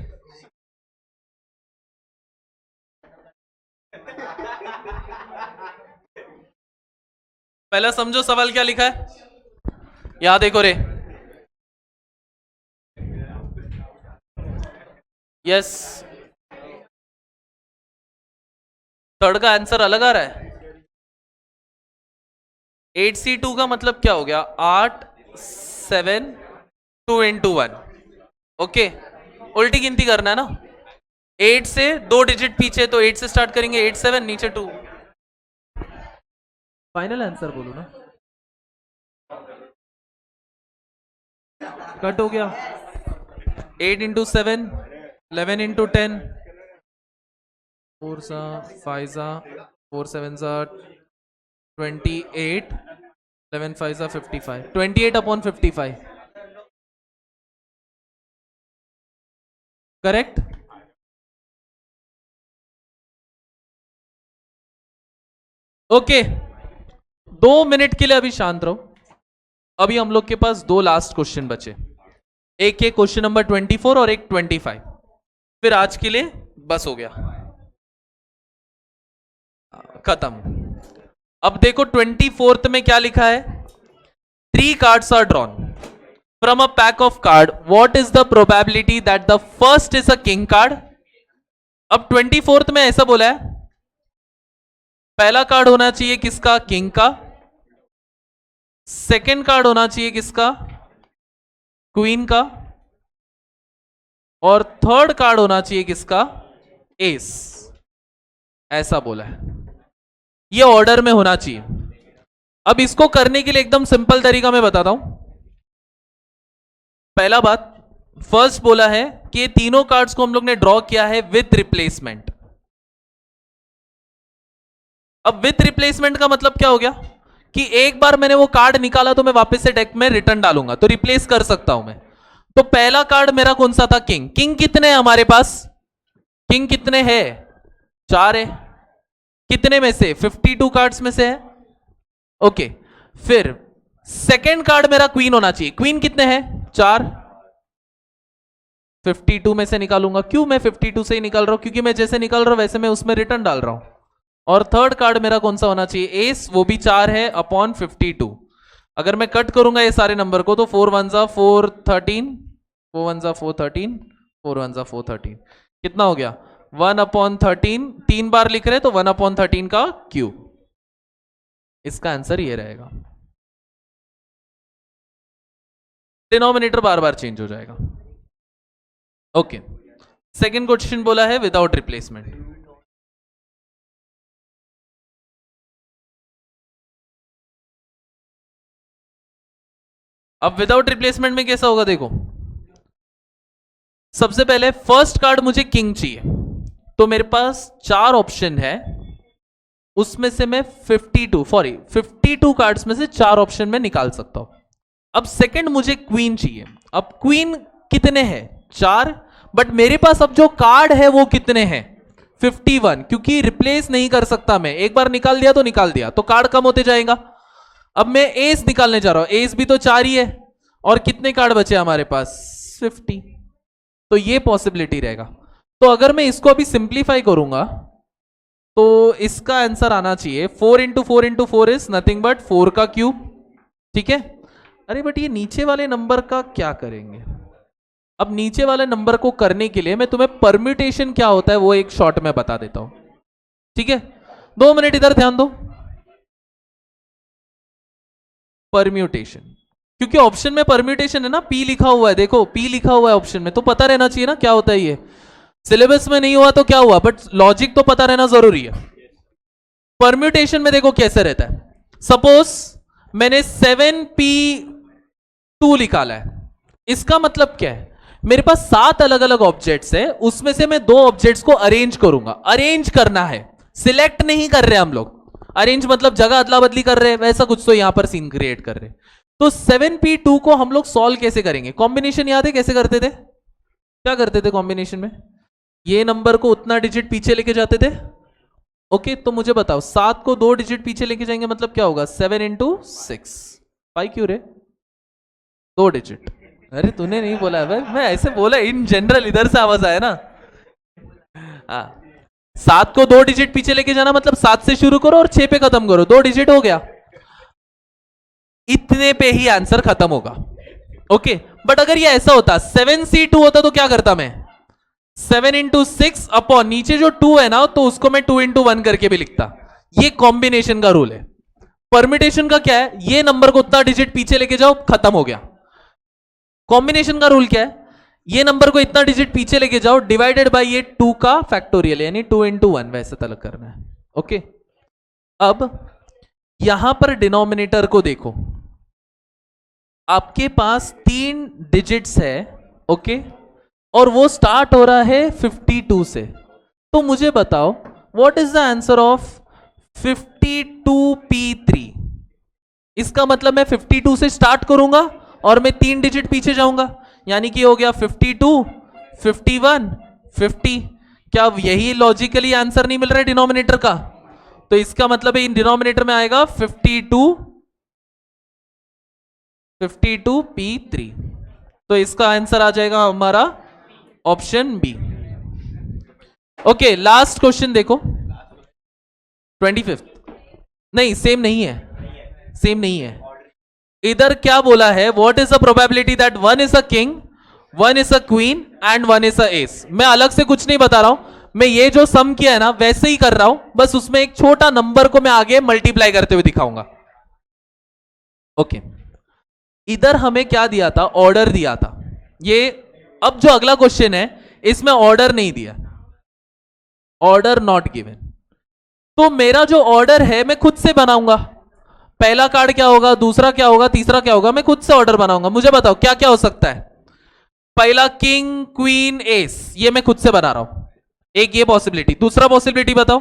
पहला समझो सवाल क्या लिखा है, यहां देखो रे। यस थर्ड का आंसर अलग आ रहा है। 8C2 का मतलब क्या हो गया? 8 7 2 इंटू 1। ओके उल्टी गिनती करना है ना, 8 से 2 डिजिट पीछे, तो 8 से स्टार्ट करेंगे, 8 7 नीचे 2। फाइनल आंसर बोलो ना। कट हो गया। 8 into 7, 11 into 10, 4 सा 5 सा 4 7 सा 28, 11 5 सा 55, 28 upon 55, करेक्ट। ओके, 2 मिनट के लिए अभी शांत रहो। अभी हम लोग के पास 2 लास्ट क्वेश्चन बचे, एक है क्वेश्चन नंबर 24 और एक 25, फिर आज के लिए बस हो गया, खत्म। अब देखो 24th में क्या लिखा है, 3 cards are drawn from a pack of card. What is the probability that the first is a king card? अब 24th में ऐसा बोला है, पहला कार्ड होना चाहिए किसका, किंग का, सेकेंड कार्ड होना चाहिए किसका, क्वीन का, और थर्ड कार्ड होना चाहिए किसका, एस। ऐसा बोला है, ये ऑर्डर में होना चाहिए। अब इसको करने के लिए एकदम सिंपल तरीका मैं बताता हूं। पहला बात, फर्स्ट बोला है कि ये तीनों कार्ड्स को हम लोग ने ड्रॉ किया है विथ रिप्लेसमेंट। अब विथ रिप्लेसमेंट का मतलब क्या हो गया कि एक बार मैंने वो कार्ड निकाला तो मैं वापस से डेक में रिटर्न डालूंगा, तो रिप्लेस कर सकता हूं मैं। तो पहला कार्ड मेरा कौन सा था, किंग। किंग कितने हैं हमारे पास, किंग कितने हैं, 4 है। कितने में से, 52 कार्ड्स में से है। ओके, फिर सेकेंड कार्ड मेरा क्वीन होना चाहिए। क्वीन कितने हैं, 4, 52 में से निकालूंगा। क्यों मैं 52 से ही निकाल रहा हूं, क्योंकि मैं जैसे निकाल रहा हूं वैसे मैं उसमें रिटर्न डाल रहा हूं। और थर्ड कार्ड मेरा कौन सा होना चाहिए, एस, वो भी 4 है अपॉन 52। अगर मैं कट करूंगा ये सारे नंबर को तो 4 1 जा 4 13, 4 1 जा 4 13, 4 1 जा 4 13, कितना हो गया 1 अपॉन 13। 3 बार लिख रहे तो 1 अपॉन 13 का क्यूब। इसका आंसर ये रहेगा। डिनोमिनेटर बार बार चेंज हो जाएगा। ओके, सेकेंड क्वेश्चन बोला है विदाउट रिप्लेसमेंट। अब विदाउट रिप्लेसमेंट में कैसा होगा, देखो सबसे पहले फर्स्ट कार्ड मुझे किंग चाहिए, तो मेरे पास 4 ऑप्शन है, उसमें से मैं 52 कार्ड्स में से 4 ऑप्शन में निकाल सकता हूं। अब सेकंड मुझे क्वीन चाहिए। अब क्वीन कितने हैं, 4, बट मेरे पास अब जो कार्ड है वो कितने हैं, 51, क्योंकि रिप्लेस नहीं कर सकता मैं, एक बार निकाल दिया तो निकाल दिया, तो कार्ड कम होते जाएगा। अब मैं एस निकालने जा रहा हूं, एस भी तो 4 ही है, और कितने कार्ड बचे हमारे पास, 50, तो ये पॉसिबिलिटी रहेगा। तो अगर मैं इसको अभी सिंप्लीफाई करूंगा तो इसका आंसर आना चाहिए 4 into 4 into 4 is nothing but 4 का क्यूब, ठीक है। अरे बट ये नीचे वाले नंबर का क्या करेंगे। अब नीचे वाले नंबर को करने के लिए मैं तुम्हें परम्यूटेशन क्या होता है वो एक शॉर्ट में बता देता हूं, ठीक है। 2 मिनट इधर ध्यान दो। परम्यूटेशन, क्योंकि ऑप्शन में परम्यूटेशन है ना, पी लिखा हुआ है, देखो पी लिखा हुआ है ऑप्शन में, तो पता रहना चाहिए ना क्या होता है ये। सिलेबस में नहीं हुआ तो क्या हुआ, बट लॉजिक तो पता रहना जरूरी है। परम्यूटेशन में देखो कैसे रहता है, सपोज मैंने 7p2 निकाला है, इसका मतलब क्या है, मेरे पास 7 अलग अलग ऑब्जेक्ट्स है, उसमें से मैं 2 ऑब्जेक्ट्स को अरेंज करूंगा। अरेंज करना है, सिलेक्ट नहीं कर रहे हम लोग। अरेंज मतलब जगह अदला बदली कर रहे हैं, वैसा कुछ तो यहां पर सीन क्रिएट कर रहे हैं। तो 7p2 को हम लोग सॉल्व कैसे करेंगे, कॉम्बिनेशन याद है कैसे करते थे, क्या करते थे कॉम्बिनेशन में, ये नंबर को उतना डिजिट पीछे लेके जाते थे। ओके, तो मुझे बताओ 7 को 2 डिजिट पीछे लेके जाएंगे मतलब क्या होगा, 7 इंटू 6, 5 क्यों रे, 2 डिजिट। अरे तूने नहीं बोला है भाई, मैं ऐसे बोला इन जनरल, इधर से आवाज आया ना। हाँ, 7 को 2 डिजिट पीछे लेके जाना मतलब 7 से शुरू करो और 6 पे खत्म करो, 2 डिजिट हो गया, इतने पे ही आंसर खत्म होगा। ओके, बट अगर ये ऐसा होता 7c2 होता तो क्या करता मैं, 7 इंटू 6 अपॉन नीचे जो 2 है ना, तो उसको मैं 2 इंटू 1 करके भी लिखता। ये कॉम्बिनेशन का रूल है। परम्यूटेशन का क्या है, ये नंबर को उतना डिजिट पीछे लेके जाओ, खत्म हो गया। कॉम्बिनेशन का रूल क्या है, ये नंबर को इतना डिजिट पीछे लेके जाओ डिवाइडेड बाय ये 2 का फैक्टोरियल, यानी 2 इंटू 1, वैसे तलक करना है। ओके, अब यहां पर डिनोमिनेटर को देखो, आपके पास 3 डिजिट्स है, ओके, और वो स्टार्ट हो रहा है 52 से। तो मुझे बताओ what is the answer of 52p3। इसका मतलब मैं 52 से स्टार्ट करूंगा और मैं 3 डिजिट पीछे जाऊंगा, यानी कि हो गया 52, 51, 50। क्या यही लॉजिकली आंसर नहीं मिल रहा है डिनोमिनेटर का? तो इसका मतलब है इन डिनोमिनेटर में आएगा 52p3। तो इसका आंसर आ जाएगा हमारा option B. Okay, last question देखो, 25। नहीं, सेम नहीं है, सेम नहीं है। इधर क्या बोला है, what is the probability that one is a king, one is a queen and one is a S. मैं अलग से कुछ नहीं बता रहा हूं, मैं ये जो सम किया है ना वैसे ही कर रहा हूं, बस उसमें एक छोटा नंबर को मैं आगे मल्टीप्लाई करते हुए दिखाऊंगा। ओके, इधर हमें क्या दिया था, ऑर्डर दिया था। ये अब जो अगला क्वेश्चन है इसमें ऑर्डर नहीं दिया, ऑर्डर नॉट गिवन। तो मेरा जो ऑर्डर है मैं खुद से बनाऊंगा। पहला कार्ड क्या होगा, दूसरा क्या होगा, तीसरा क्या होगा, मैं खुद से ऑर्डर बनाऊंगा। मुझे बताओ क्या क्या हो सकता है। पहला किंग क्वीन एस, ये मैं खुद से बना रहा हूं, एक ये पॉसिबिलिटी। दूसरा पॉसिबिलिटी बताओ,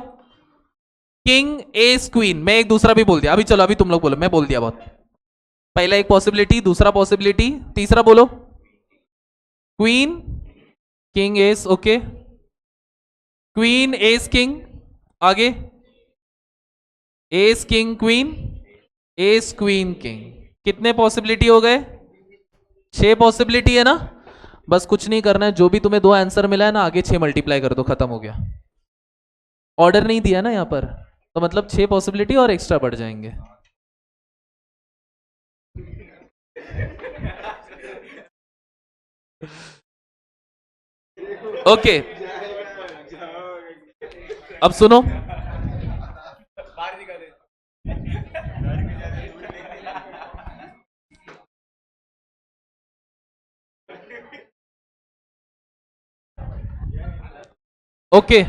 किंग एस क्वीन, मैं एक दूसरा भी बोल दिया। अभी चलो, अभी तुम लोग बोलो, मैं बोल दिया बहुत। पहला एक पॉसिबिलिटी, दूसरा पॉसिबिलिटी, तीसरा बोलो queen king ace, okay, queen ace king, आगे ace king queen, ace queen king. कितने पॉसिबिलिटी हो गए? 6 पॉसिबिलिटी है ना। बस कुछ नहीं करना है, जो भी तुम्हें 2 आंसर मिला है ना आगे 6 मल्टीप्लाई कर दो, खत्म हो गया। ऑर्डर नहीं दिया ना यहां पर, तो मतलब 6 पॉसिबिलिटी और एक्स्ट्रा बढ़ जाएंगे। ओके, अब सुनो, ओके